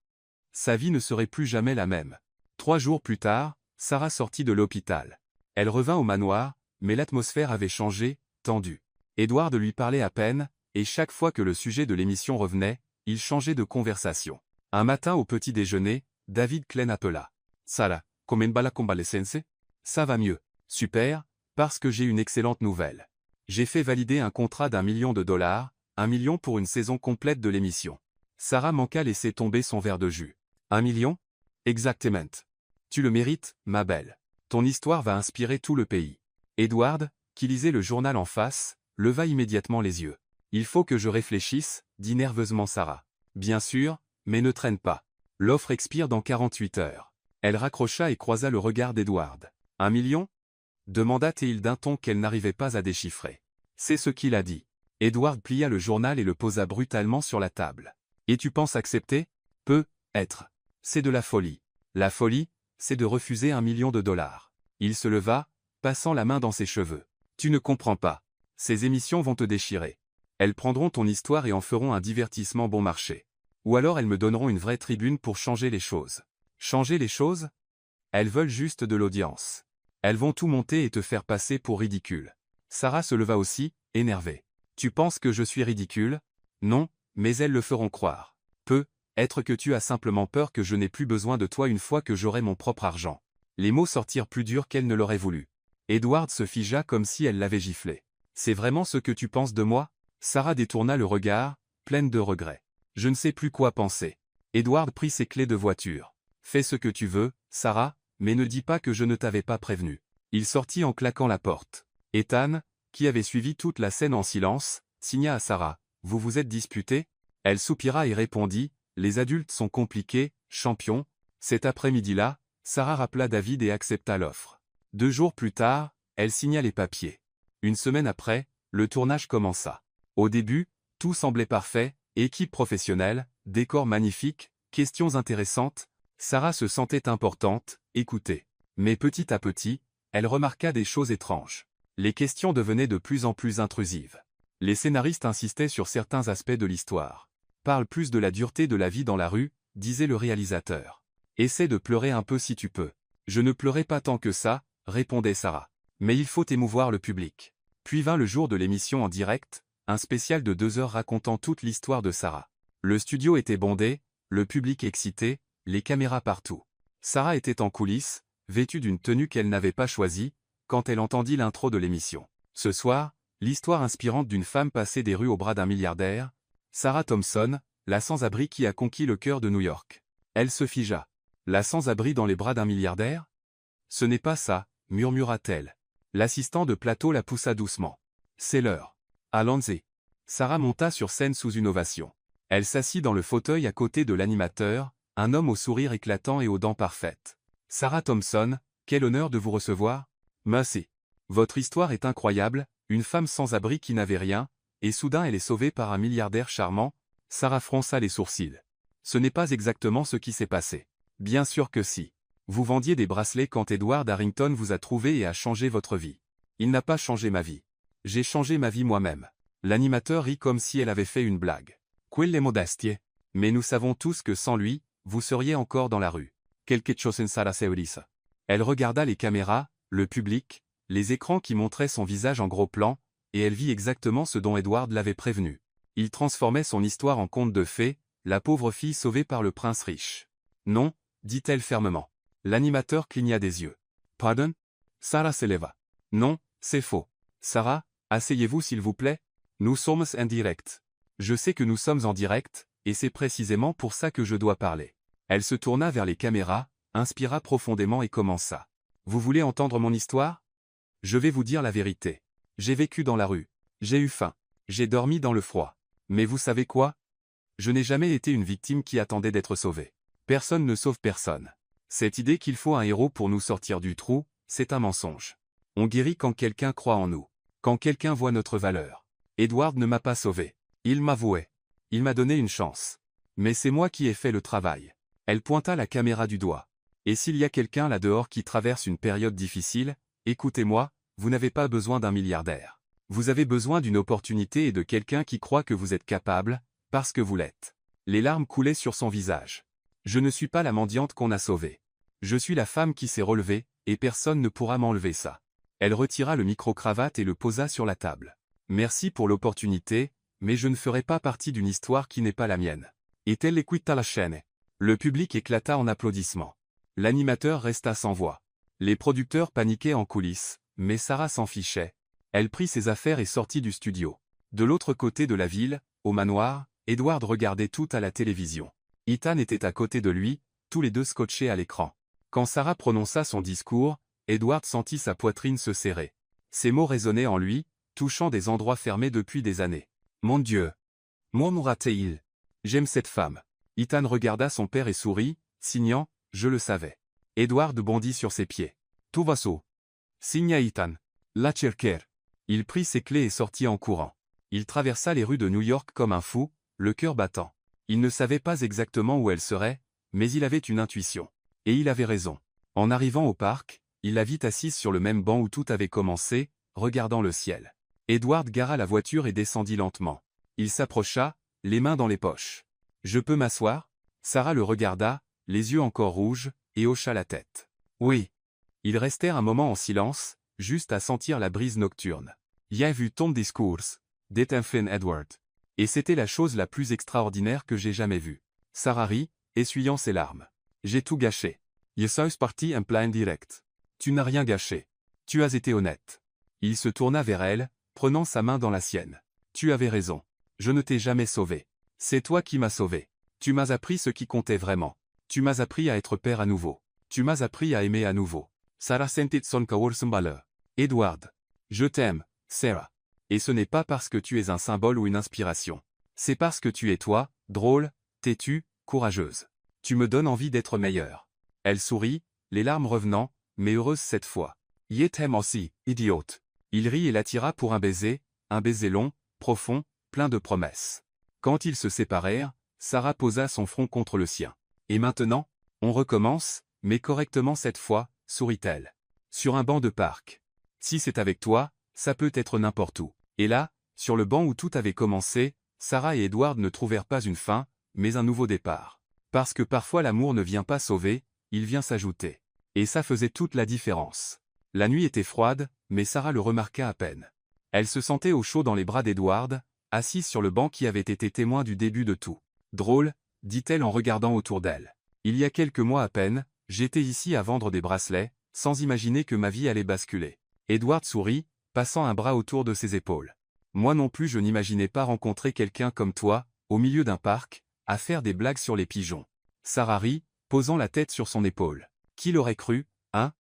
Sa vie ne serait plus jamais la même. 3 jours plus tard, Sarah sortit de l'hôpital. Elle revint au manoir, mais l'atmosphère avait changé, tendue. Edward lui parlait à peine, et chaque fois que le sujet de l'émission revenait, il changeait de conversation. Un matin au petit déjeuner, David Klein appela. Sarah, come va la convalescenze? Ça va mieux. Super, parce que j'ai une excellente nouvelle. J'ai fait valider un contrat d'1 million de dollars, 1 million pour une saison complète de l'émission. Sarah manqua laisser tomber son verre de jus. 1 million? Exactement. Tu le mérites, ma belle. Ton histoire va inspirer tout le pays. Edward, qui lisait le journal en face, leva immédiatement les yeux. Il faut que je réfléchisse, dit nerveusement Sarah. Bien sûr, mais ne traîne pas. L'offre expire dans 48 heures. Elle raccrocha et croisa le regard d'Edward. 1 million? Demanda-t-il d'un ton qu'elle n'arrivait pas à déchiffrer. C'est ce qu'il a dit. Edward plia le journal et le posa brutalement sur la table. Et tu penses accepter? Peut être. C'est de la folie. La folie, c'est de refuser 1 million de dollars. Il se leva, passant la main dans ses cheveux. Tu ne comprends pas. Ces émissions vont te déchirer. Elles prendront ton histoire et en feront un divertissement bon marché. Ou alors elles me donneront une vraie tribune pour changer les choses. Changer les choses? Elles veulent juste de l'audience. Elles vont tout monter et te faire passer pour ridicule. Sarah se leva aussi, énervée. Tu penses que je suis ridicule? Non, mais elles le feront croire. Peut être que tu as simplement peur que je n'ai plus besoin de toi une fois que j'aurai mon propre argent. Les mots sortirent plus durs qu'elle ne l'aurait voulu. Edward se figea comme si elle l'avait giflé. C'est vraiment ce que tu penses de moi? Sarah détourna le regard, pleine de regrets. Je ne sais plus quoi penser. Edward prit ses clés de voiture. Fais ce que tu veux, Sarah, mais ne dis pas que je ne t'avais pas prévenu. Il sortit en claquant la porte. Ethan, qui avait suivi toute la scène en silence, signa à Sarah. Vous vous êtes disputés? Elle soupira et répondit. Les adultes sont compliqués, champion. Cet après-midi-là, Sarah rappela David et accepta l'offre. 2 jours plus tard, elle signa les papiers. Une semaine après, le tournage commença. Au début, tout semblait parfait, équipe professionnelle, décor magnifique, questions intéressantes. Sarah se sentait importante, écoutée. Mais petit à petit, elle remarqua des choses étranges. Les questions devenaient de plus en plus intrusives. Les scénaristes insistaient sur certains aspects de l'histoire. Parle plus de la dureté de la vie dans la rue, disait le réalisateur. Essaie de pleurer un peu si tu peux. Je ne pleurais pas tant que ça, répondait Sarah. Mais il faut émouvoir le public. Puis vint le jour de l'émission en direct, un spécial de 2 heures racontant toute l'histoire de Sarah. Le studio était bondé, le public excité, les caméras partout. Sarah était en coulisses, vêtue d'une tenue qu'elle n'avait pas choisie, quand elle entendit l'intro de l'émission. Ce soir, l'histoire inspirante d'une femme passée des rues au bras d'un milliardaire, Sarah Thompson, la sans-abri qui a conquis le cœur de New York. Elle se figea. La sans-abri dans les bras d'un milliardaire? Ce n'est pas ça, murmura-t-elle. L'assistant de plateau la poussa doucement. C'est l'heure. Allons-y. Sarah monta sur scène sous une ovation. Elle s'assit dans le fauteuil à côté de l'animateur, un homme au sourire éclatant et aux dents parfaites. Sarah Thompson, Quel honneur de vous recevoir. Merci. Votre histoire est incroyable, une femme sans abri qui n'avait rien, et soudain elle est sauvée par un milliardaire charmant. Sarah fronça les sourcils. Ce n'est pas exactement ce qui s'est passé. Bien sûr que si. Vous vendiez des bracelets quand Edward Harrington vous a trouvé et a changé votre vie. Il n'a pas changé ma vie. J'ai changé ma vie moi-même. L'animateur rit comme si elle avait fait une blague. Quelle modestie. Mais nous savons tous que sans lui, vous seriez encore dans la rue. Quelque chose en Sarah Seulissa. Elle regarda les caméras, le public, les écrans qui montraient son visage en gros plan, et elle vit exactement ce dont Edward l'avait prévenu. Il transformait son histoire en conte de fées, la pauvre fille sauvée par le prince riche. Non, dit-elle fermement. L'animateur cligna des yeux. Pardon? Sarah s'éleva. Non, c'est faux. Sarah, asseyez-vous s'il vous plaît. Nous sommes en direct. Je sais que nous sommes en direct, et c'est précisément pour ça que je dois parler. Elle se tourna vers les caméras, inspira profondément et commença. Vous voulez entendre mon histoire? Je vais vous dire la vérité. J'ai vécu dans la rue. J'ai eu faim. J'ai dormi dans le froid. Mais vous savez quoi? Je n'ai jamais été une victime qui attendait d'être sauvée. Personne ne sauve personne. Cette idée qu'il faut un héros pour nous sortir du trou, c'est un mensonge. On guérit quand quelqu'un croit en nous. Quand quelqu'un voit notre valeur. Edward ne m'a pas sauvé. Il m'avouait. Il m'a donné une chance. Mais c'est moi qui ai fait le travail. Elle pointa la caméra du doigt. Et s'il y a quelqu'un là dehors qui traverse une période difficile, écoutez-moi, vous n'avez pas besoin d'un milliardaire. Vous avez besoin d'une opportunité et de quelqu'un qui croit que vous êtes capable, parce que vous l'êtes. Les larmes coulaient sur son visage. Je ne suis pas la mendiante qu'on a sauvée. Je suis la femme qui s'est relevée, et personne ne pourra m'enlever ça. Elle retira le micro-cravate et le posa sur la table. Merci pour l'opportunité, mais je ne ferai pas partie d'une histoire qui n'est pas la mienne. Et-elle écoute à la chaîne? Le public éclata en applaudissements. L'animateur resta sans voix. Les producteurs paniquaient en coulisses, mais Sarah s'en fichait. Elle prit ses affaires et sortit du studio. De l'autre côté de la ville, au manoir, Edward regardait tout à la télévision. Ethan était à côté de lui, tous les deux scotchés à l'écran. Quand Sarah prononça son discours, Edward sentit sa poitrine se serrer. Ces mots résonnaient en lui, touchant des endroits fermés depuis des années. Mon Dieu! Moi mourra-t-il? J'aime cette femme. Ethan regarda son père et sourit, signant, je le savais. Edward bondit sur ses pieds. Tout va saut. Signa Ethan. La cercher. Il prit ses clés et sortit en courant. Il traversa les rues de New York comme un fou, le cœur battant. Il ne savait pas exactement où elle serait, mais il avait une intuition. Et il avait raison. En arrivant au parc, il la vit assise sur le même banc où tout avait commencé, regardant le ciel. Edward gara la voiture et descendit lentement. Il s'approcha, les mains dans les poches. Je peux m'asseoir? Sarah le regarda, les yeux encore rouges, et hocha la tête. Oui. Ils restèrent un moment en silence, juste à sentir la brise nocturne. J'ai vu ton discours, dit enfin Edward. Et c'était la chose la plus extraordinaire que j'ai jamais vue. Sarah rit, essuyant ses larmes. J'ai tout gâché. Je suis parti en plein direct. Tu n'as rien gâché. Tu as été honnête. Il se tourna vers elle, prenant sa main dans la sienne. Tu avais raison. Je ne t'ai jamais sauvé. C'est toi qui m'as sauvé. Tu m'as appris ce qui comptait vraiment. Tu m'as appris à être père à nouveau. Tu m'as appris à aimer à nouveau. Sarah sentit son cœur s'emballer. Edward. Je t'aime, Sarah. Et ce n'est pas parce que tu es un symbole ou une inspiration. C'est parce que tu es toi, drôle, têtue, courageuse. Tu me donnes envie d'être meilleure. Elle sourit, les larmes revenant, mais heureuse cette fois. Je t'aime aussi, idiote. Il rit et l'attira pour un baiser long, profond, plein de promesses. Quand ils se séparèrent, Sarah posa son front contre le sien. Et maintenant? On recommence, mais correctement cette fois, sourit-elle. Sur un banc de parc. Si c'est avec toi, ça peut être n'importe où. Et là, sur le banc où tout avait commencé, Sarah et Edward ne trouvèrent pas une fin, mais un nouveau départ. Parce que parfois l'amour ne vient pas sauver, il vient s'ajouter. Et ça faisait toute la différence. La nuit était froide, mais Sarah le remarqua à peine. Elle se sentait au chaud dans les bras d'Edward, assise sur le banc qui avait été témoin du début de tout. Drôle, dit-elle en regardant autour d'elle. Il y a quelques mois à peine, j'étais ici à vendre des bracelets, sans imaginer que ma vie allait basculer. Edward sourit, passant un bras autour de ses épaules. Moi non plus je n'imaginais pas rencontrer quelqu'un comme toi, au milieu d'un parc, à faire des blagues sur les pigeons. Sarah rit, posant la tête sur son épaule. Qui l'aurait cru, hein?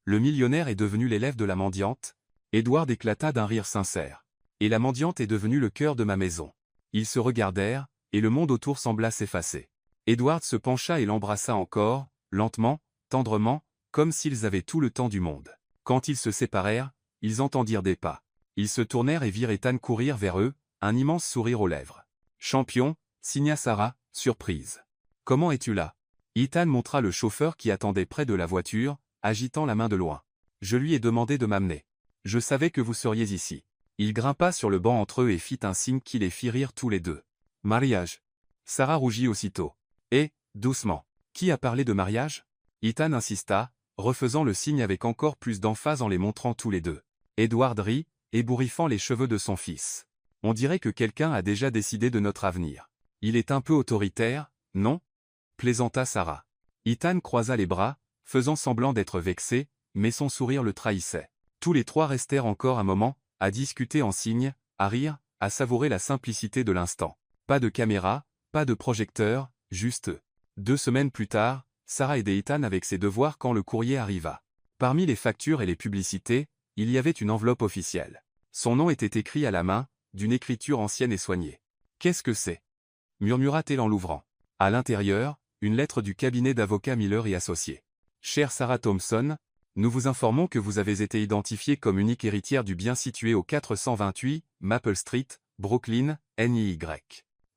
Le millionnaire est devenu l'élève de la mendiante. Edward éclata d'un rire sincère. Et la mendiante est devenue le cœur de ma maison. Ils se regardèrent, et le monde autour sembla s'effacer. Edward se pencha et l'embrassa encore, lentement, tendrement, comme s'ils avaient tout le temps du monde. Quand ils se séparèrent, ils entendirent des pas. Ils se tournèrent et virent Ethan courir vers eux, un immense sourire aux lèvres. « Champion » signa Sarah, surprise. « Comment es-tu là ?» Ethan montra le chauffeur qui attendait près de la voiture, agitant la main de loin. « Je lui ai demandé de m'amener. Je savais que vous seriez ici. » Il grimpa sur le banc entre eux et fit un signe qui les fit rire tous les deux. « Mariage » Sarah rougit aussitôt. « Et, doucement. Qui a parlé de mariage ?» Ethan insista, refaisant le signe avec encore plus d'emphase en les montrant tous les deux. Edward rit, ébouriffant les cheveux de son fils. « On dirait que quelqu'un a déjà décidé de notre avenir. Il est un peu autoritaire, non ?» plaisanta Sarah. Ethan croisa les bras, faisant semblant d'être vexé, mais son sourire le trahissait. Tous les trois restèrent encore un moment, à discuter en signe, à rire, à savourer la simplicité de l'instant. Pas de caméra, pas de projecteur, juste eux. 2 semaines plus tard, Sarah aidait Ethan avec ses devoirs quand le courrier arriva. Parmi les factures et les publicités, il y avait une enveloppe officielle. Son nom était écrit à la main, d'une écriture ancienne et soignée. « Qu'est-ce que c'est » murmura-t-elle en l'ouvrant. À l'intérieur, une lettre du cabinet d'avocats Miller et Associés. « Chère Sarah Thompson, nous vous informons que vous avez été identifiée comme unique héritière du bien situé au 428 Maple Street, Brooklyn, NY.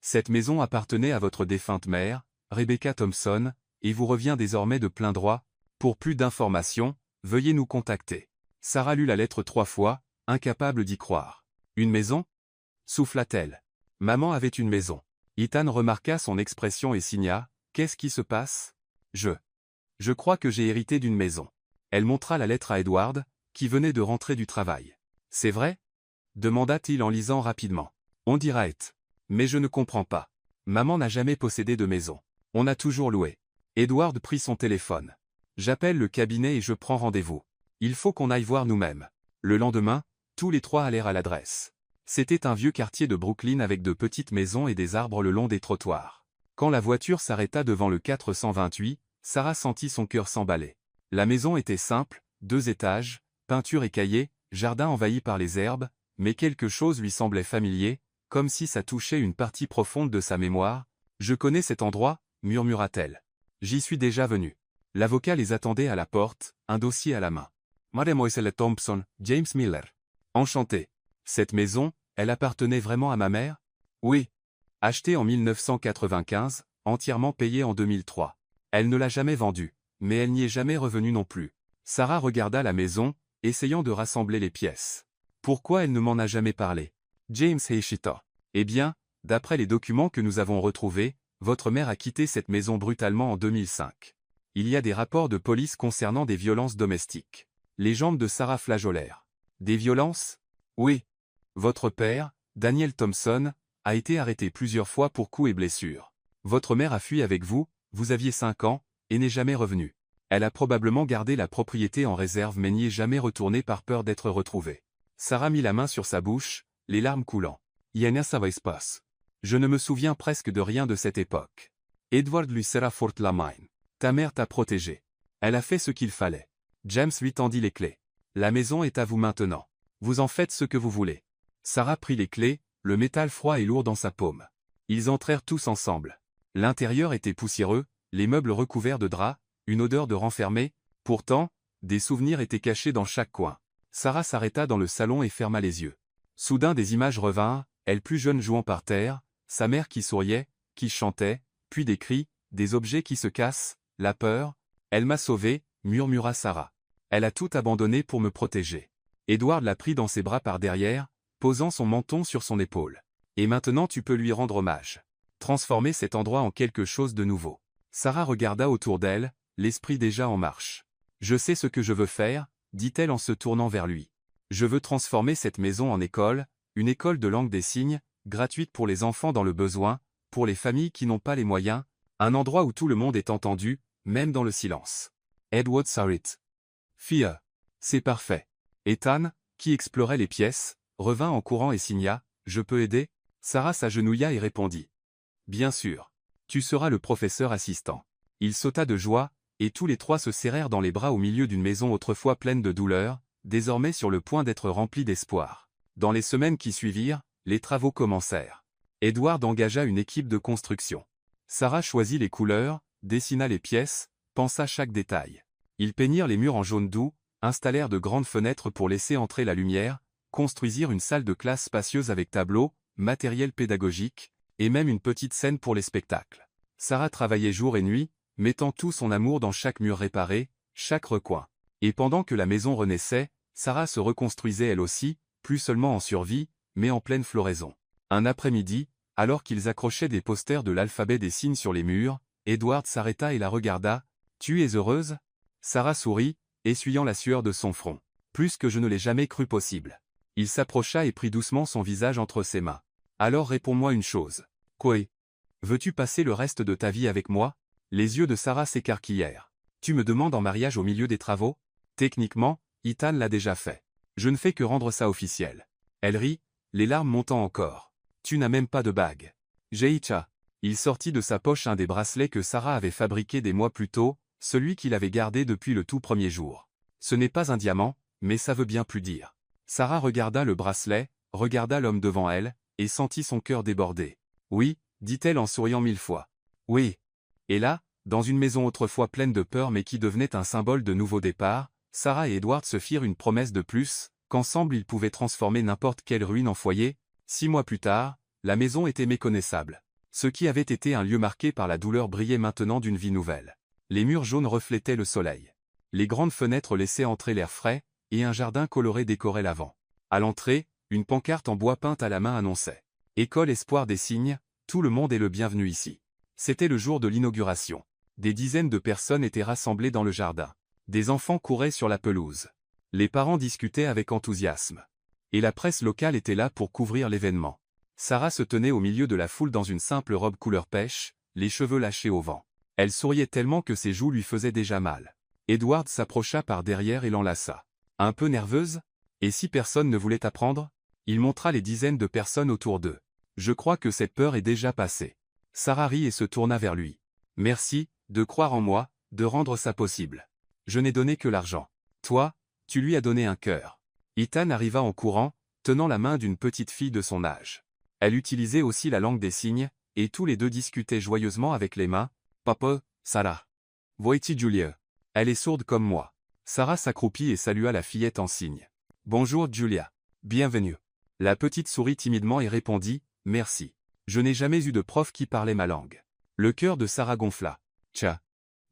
Cette maison appartenait à votre défunte mère, Rebecca Thompson, et vous revient désormais de plein droit. Pour plus d'informations, veuillez nous contacter. » Sarah lut la lettre 3 fois, incapable d'y croire. « Une maison » souffla-t-elle. Maman avait une maison. Ethan remarqua son expression et signa. « Qu'est-ce qui se passe ?»« Je crois que j'ai hérité d'une maison. » Elle montra la lettre à Edward, qui venait de rentrer du travail. « C'est vrai ?» demanda-t-il en lisant rapidement. « On dirait. Mais je ne comprends pas. Maman n'a jamais possédé de maison. On a toujours loué. » Edward prit son téléphone. « J'appelle le cabinet et je prends rendez-vous. Il faut qu'on aille voir nous-mêmes. » Le lendemain, tous les trois allèrent à l'adresse. C'était un vieux quartier de Brooklyn avec de petites maisons et des arbres le long des trottoirs. Quand la voiture s'arrêta devant le 428, Sarah sentit son cœur s'emballer. La maison était simple, 2 étages, peinture écaillée, jardin envahi par les herbes, mais quelque chose lui semblait familier, comme si ça touchait une partie profonde de sa mémoire. « Je connais cet endroit » murmura-t-elle. « J'y suis déjà venue. » L'avocat les attendait à la porte, un dossier à la main. « Mademoiselle Thompson, James Miller. »« Enchanté. Cette maison, elle appartenait vraiment à ma mère ?»« Oui. Achetée en 1995, entièrement payée en 2003. Elle ne l'a jamais vendue, mais elle n'y est jamais revenue non plus. » Sarah regarda la maison, essayant de rassembler les pièces. Pourquoi elle ne m'en a jamais parlé? James héchita. « Eh bien, d'après les documents que nous avons retrouvés, votre mère a quitté cette maison brutalement en 2005. Il y a des rapports de police concernant des violences domestiques. » Les jambes de Sarah flageolèrent. « Des violences? » Oui. Votre père, Daniel Thompson, a été arrêté plusieurs fois pour coups et blessures. Votre mère a fui avec vous, vous aviez 5 ans, et n'est jamais revenue. Elle a probablement gardé la propriété en réserve mais n'y est jamais retournée par peur d'être retrouvée. Sarah mit la main sur sa bouche, les larmes coulant. « Yana savait se passe. Je ne me souviens presque de rien de cette époque. » Edward lui serra fort la main. « Ta mère t'a protégé. Elle a fait ce qu'il fallait. » James lui tendit les clés. « La maison est à vous maintenant. Vous en faites ce que vous voulez. » Sarah prit les clés, le métal froid et lourd dans sa paume. Ils entrèrent tous ensemble. L'intérieur était poussiéreux, les meubles recouverts de draps, une odeur de renfermé. Pourtant, des souvenirs étaient cachés dans chaque coin. Sarah s'arrêta dans le salon et ferma les yeux. Soudain des images revinrent, elle plus jeune jouant par terre, sa mère qui souriait, qui chantait, puis des cris, des objets qui se cassent, la peur. « Elle m'a sauvé » murmura Sarah. « Elle a tout abandonné pour me protéger. » Edward la prit dans ses bras par derrière, posant son menton sur son épaule. « Et maintenant tu peux lui rendre hommage. Transformer cet endroit en quelque chose de nouveau. » Sarah regarda autour d'elle, l'esprit déjà en marche. « Je sais ce que je veux faire, » dit-elle en se tournant vers lui. « Je veux transformer cette maison en école, une école de langue des signes, gratuite pour les enfants dans le besoin, pour les familles qui n'ont pas les moyens, un endroit où tout le monde est entendu, même dans le silence. » Edward Sarrit. Fille. C'est parfait. Ethan, qui explorait les pièces, revint en courant et signa « Je peux aider ?» Sarah s'agenouilla et répondit « Bien sûr. Tu seras le professeur assistant. » Il sauta de joie, et tous les trois se serrèrent dans les bras au milieu d'une maison autrefois pleine de douleur, désormais sur le point d'être remplie d'espoir. Dans les semaines qui suivirent, les travaux commencèrent. Edward engagea une équipe de construction. Sarah choisit les couleurs, dessina les pièces, pensa chaque détail. Ils peignirent les murs en jaune doux, installèrent de grandes fenêtres pour laisser entrer la lumière, construisirent une salle de classe spacieuse avec tableaux, matériel pédagogique, et même une petite scène pour les spectacles. Sarah travaillait jour et nuit, mettant tout son amour dans chaque mur réparé, chaque recoin. Et pendant que la maison renaissait, Sarah se reconstruisait elle aussi, plus seulement en survie, mais en pleine floraison. Un après-midi, alors qu'ils accrochaient des posters de l'alphabet des signes sur les murs, Edward s'arrêta et la regarda. « Tu es heureuse ?» Sarah sourit, essuyant la sueur de son front. « Plus que je ne l'ai jamais cru possible. » Il s'approcha et prit doucement son visage entre ses mains. « Alors réponds-moi une chose. Quoi? Veux-tu passer le reste de ta vie avec moi ?» Les yeux de Sarah s'écarquillèrent. « Tu me demandes en mariage au milieu des travaux? Techniquement, Ethan l'a déjà fait. Je ne fais que rendre ça officiel. » Elle rit, les larmes montant encore. « Tu n'as même pas de bague. » Jeicha. Il sortit de sa poche un des bracelets que Sarah avait fabriqué des mois plus tôt, celui qu'il avait gardé depuis le tout premier jour. Ce n'est pas un diamant, mais ça veut bien plus dire. Sarah regarda le bracelet, regarda l'homme devant elle, et sentit son cœur déborder. « Oui, » dit-elle en souriant 1000 fois. « Oui. » Et là, dans une maison autrefois pleine de peur mais qui devenait un symbole de nouveau départ, Sarah et Edward se firent une promesse de plus, qu'ensemble ils pouvaient transformer n'importe quelle ruine en foyer. 6 mois plus tard, la maison était méconnaissable. Ce qui avait été un lieu marqué par la douleur brillait maintenant d'une vie nouvelle. Les murs jaunes reflétaient le soleil. Les grandes fenêtres laissaient entrer l'air frais, et un jardin coloré décorait l'avant. À l'entrée, une pancarte en bois peint à la main annonçait « École Espoir des Cygnes, tout le monde est le bienvenu ici ». C'était le jour de l'inauguration. Des dizaines de personnes étaient rassemblées dans le jardin. Des enfants couraient sur la pelouse. Les parents discutaient avec enthousiasme. Et la presse locale était là pour couvrir l'événement. Sarah se tenait au milieu de la foule dans une simple robe couleur pêche, les cheveux lâchés au vent. Elle souriait tellement que ses joues lui faisaient déjà mal. Edward s'approcha par derrière et l'enlaça. Un peu nerveuse? Et si personne ne voulait apprendre? Il montra les dizaines de personnes autour d'eux. Je crois que cette peur est déjà passée. Sarah rit et se tourna vers lui. Merci, de croire en moi, de rendre ça possible. Je n'ai donné que l'argent. Toi, tu lui as donné un cœur. Ethan arriva en courant, tenant la main d'une petite fille de son âge. Elle utilisait aussi la langue des signes, et tous les deux discutaient joyeusement avec les mains. Papa, Sarah. Voici Julia. Elle est sourde comme moi. Sarah s'accroupit et salua la fillette en signe. Bonjour Julia. Bienvenue. La petite sourit timidement et répondit, merci. Je n'ai jamais eu de prof qui parlait ma langue. Le cœur de Sarah gonfla. Tcha.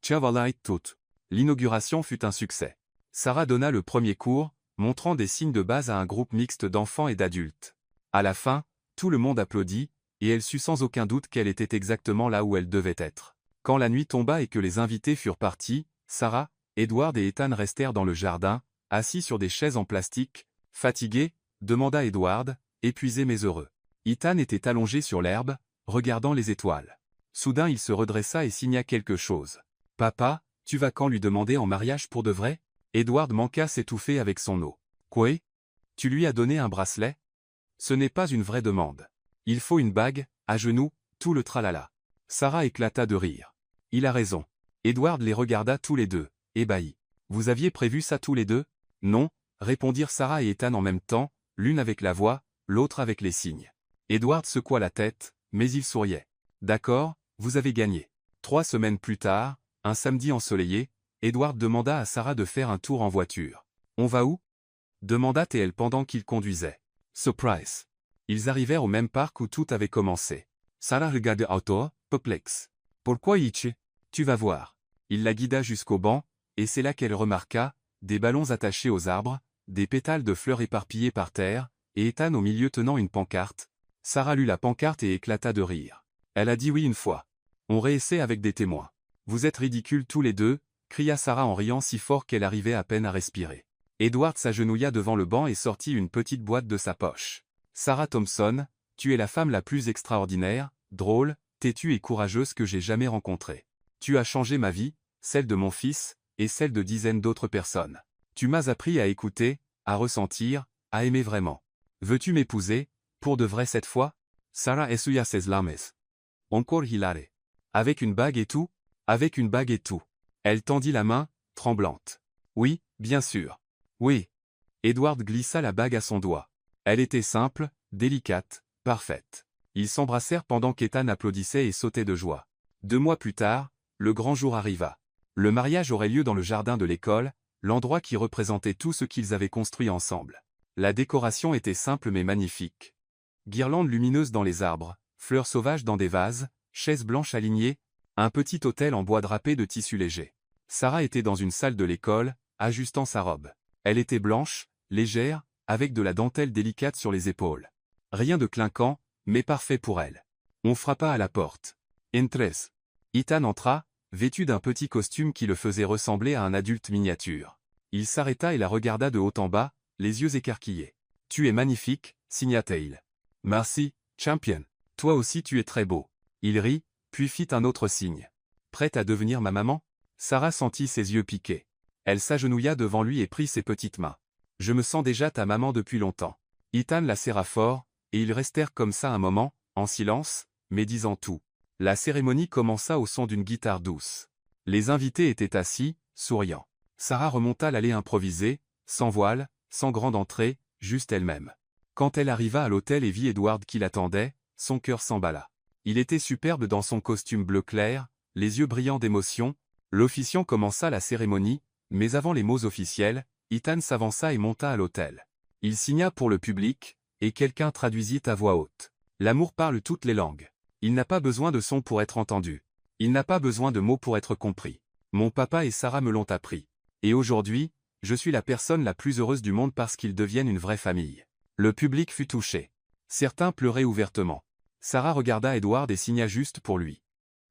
Tcha voilà tout. L'inauguration fut un succès. Sarah donna le premier cours, montrant des signes de base à un groupe mixte d'enfants et d'adultes. À la fin, tout le monde applaudit, et elle sut sans aucun doute qu'elle était exactement là où elle devait être. Quand la nuit tomba et que les invités furent partis, Sarah, Edward et Ethan restèrent dans le jardin, assis sur des chaises en plastique. Fatigué, demanda Edward, épuisé mais heureux. Ethan était allongé sur l'herbe, regardant les étoiles. Soudain il se redressa et signa quelque chose. « Papa, tu vas quand lui demander en mariage pour de vrai ?» Edward manqua s'étouffer avec son eau. « Quoi? Tu lui as donné un bracelet ?» Ce n'est pas une vraie demande. Il faut une bague, à genoux, tout le tralala. Sarah éclata de rire. Il a raison. Edward les regarda tous les deux, ébahis. Vous aviez prévu ça tous les deux? Non, répondirent Sarah et Ethan en même temps, l'une avec la voix, l'autre avec les signes. Edward secoua la tête, mais il souriait. D'accord, vous avez gagné. 3 semaines plus tard, un samedi ensoleillé, Edward demanda à Sarah de faire un tour en voiture. On va où? Demanda-t-elle pendant qu'il conduisait. Surprise. Ils arrivèrent au même parc où tout avait commencé. Sarah regardait autour, perplexe. Pourquoi ici? Tu vas voir. Il la guida jusqu'au banc, et c'est là qu'elle remarqua, des ballons attachés aux arbres, des pétales de fleurs éparpillés par terre, et Ethan au milieu tenant une pancarte. Sarah lut la pancarte et éclata de rire. Elle a dit oui une fois. On réessaie avec des témoins. Vous êtes ridicules tous les deux, cria Sarah en riant si fort qu'elle arrivait à peine à respirer. Edward s'agenouilla devant le banc et sortit une petite boîte de sa poche. Sarah Thompson, tu es la femme la plus extraordinaire, drôle, têtue et courageuse que j'ai jamais rencontrée. Tu as changé ma vie, celle de mon fils, et celle de dizaines d'autres personnes. Tu m'as appris à écouter, à ressentir, à aimer vraiment. Veux-tu m'épouser, pour de vrai cette fois? Sarah essuya ses larmes. Encore hilare. Avec une bague et tout? Avec une bague et tout. Elle tendit la main, tremblante. Oui, bien sûr. Oui. Edward glissa la bague à son doigt. Elle était simple, délicate, parfaite. Ils s'embrassèrent pendant qu'Ethan applaudissait et sautait de joie. 2 mois plus tard, le grand jour arriva. Le mariage aurait lieu dans le jardin de l'école, l'endroit qui représentait tout ce qu'ils avaient construit ensemble. La décoration était simple mais magnifique. Guirlandes lumineuses dans les arbres, fleurs sauvages dans des vases, chaises blanches alignées, un petit autel en bois drapé de tissu léger. Sarah était dans une salle de l'école, ajustant sa robe. Elle était blanche, légère, avec de la dentelle délicate sur les épaules. Rien de clinquant, mais parfait pour elle. On frappa à la porte. Entres. Ethan entra, vêtu d'un petit costume qui le faisait ressembler à un adulte miniature. Il s'arrêta et la regarda de haut en bas, les yeux écarquillés. « Tu es magnifique, signa-t-il. »« Merci, champion. Toi aussi tu es très beau. » Il rit, puis fit un autre signe. « Prête à devenir ma maman ?» Sarah sentit ses yeux piquer. Elle s'agenouilla devant lui et prit ses petites mains. « Je me sens déjà ta maman depuis longtemps. » Ethan la serra fort, et ils restèrent comme ça un moment, en silence, médisant tout. La cérémonie commença au son d'une guitare douce. Les invités étaient assis, souriant. Sarah remonta l'allée improvisée, sans voile, sans grande entrée, juste elle-même. Quand elle arriva à l'hôtel et vit Edward qui l'attendait, son cœur s'emballa. Il était superbe dans son costume bleu clair, les yeux brillants d'émotion. L'officiant commença la cérémonie, mais avant les mots officiels, Ethan s'avança et monta à l'autel. Il signa pour le public, et quelqu'un traduisit à voix haute. L'amour parle toutes les langues. Il n'a pas besoin de son pour être entendu. Il n'a pas besoin de mots pour être compris. Mon papa et Sarah me l'ont appris. Et aujourd'hui, je suis la personne la plus heureuse du monde parce qu'ils deviennent une vraie famille. Le public fut touché. Certains pleuraient ouvertement. Sarah regarda Edward et signa juste pour lui.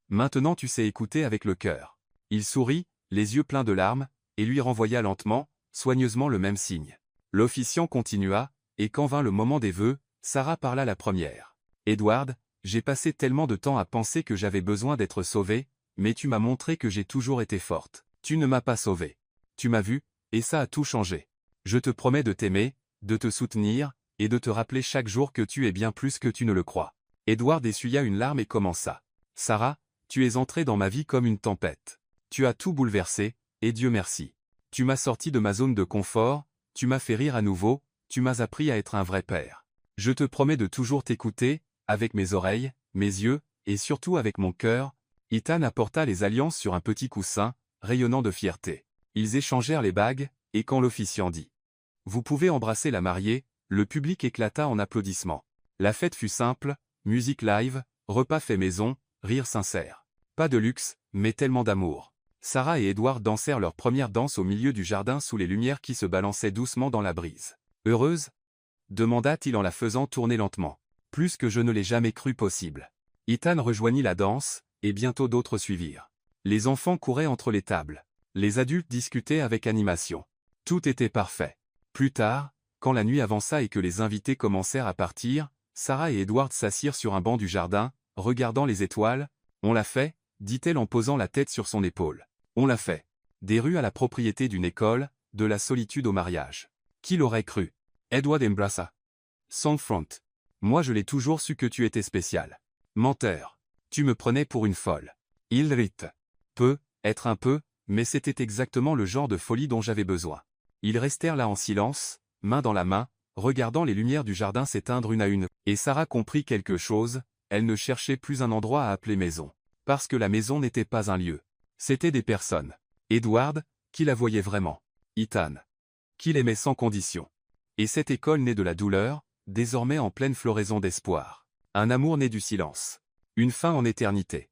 Maintenant tu sais écouter avec le cœur. Il sourit, les yeux pleins de larmes, et lui renvoya lentement, soigneusement le même signe. L'officiant continua, et quand vint le moment des vœux, Sarah parla la première. Edward, j'ai passé tellement de temps à penser que j'avais besoin d'être sauvée, mais tu m'as montré que j'ai toujours été forte. Tu ne m'as pas sauvée. Tu m'as vu, et ça a tout changé. Je te promets de t'aimer, de te soutenir, et de te rappeler chaque jour que tu es bien plus que tu ne le crois. Edward essuya une larme et commença. Sarah, tu es entrée dans ma vie comme une tempête. Tu as tout bouleversé, et Dieu merci. Tu m'as sorti de ma zone de confort, tu m'as fait rire à nouveau, tu m'as appris à être un vrai père. Je te promets de toujours t'écouter, avec mes oreilles, mes yeux, et surtout avec mon cœur. Ethan apporta les alliances sur un petit coussin, rayonnant de fierté. Ils échangèrent les bagues, et quand l'officiant dit « Vous pouvez embrasser la mariée », le public éclata en applaudissements. La fête fut simple, musique live, repas fait maison, rire sincère. Pas de luxe, mais tellement d'amour. Sarah et Edward dansèrent leur première danse au milieu du jardin sous les lumières qui se balançaient doucement dans la brise. « Heureuse » demanda-t-il en la faisant tourner lentement. Plus que je ne l'ai jamais cru possible. Ethan rejoignit la danse, et bientôt d'autres suivirent. Les enfants couraient entre les tables. Les adultes discutaient avec animation. Tout était parfait. Plus tard, quand la nuit avança et que les invités commencèrent à partir, Sarah et Edward s'assirent sur un banc du jardin, regardant les étoiles. « On l'a fait » dit-elle en posant la tête sur son épaule. « On l'a fait. Des rues à la propriété d'une école, de la solitude au mariage. Qui l'aurait cru ?» Edward embrassa. Sans front. Moi je l'ai toujours su que tu étais spécial. Menteur. Tu me prenais pour une folle. Il rit. Être un peu, mais c'était exactement le genre de folie dont j'avais besoin. Ils restèrent là en silence, main dans la main, regardant les lumières du jardin s'éteindre une à une, et Sarah comprit quelque chose, elle ne cherchait plus un endroit à appeler maison. Parce que la maison n'était pas un lieu. C'étaient des personnes. Edward, qui la voyait vraiment. Ethan, qui l'aimait sans condition. Et cette école née de la douleur, désormais en pleine floraison d'espoir. Un amour né du silence. Une fin en éternité.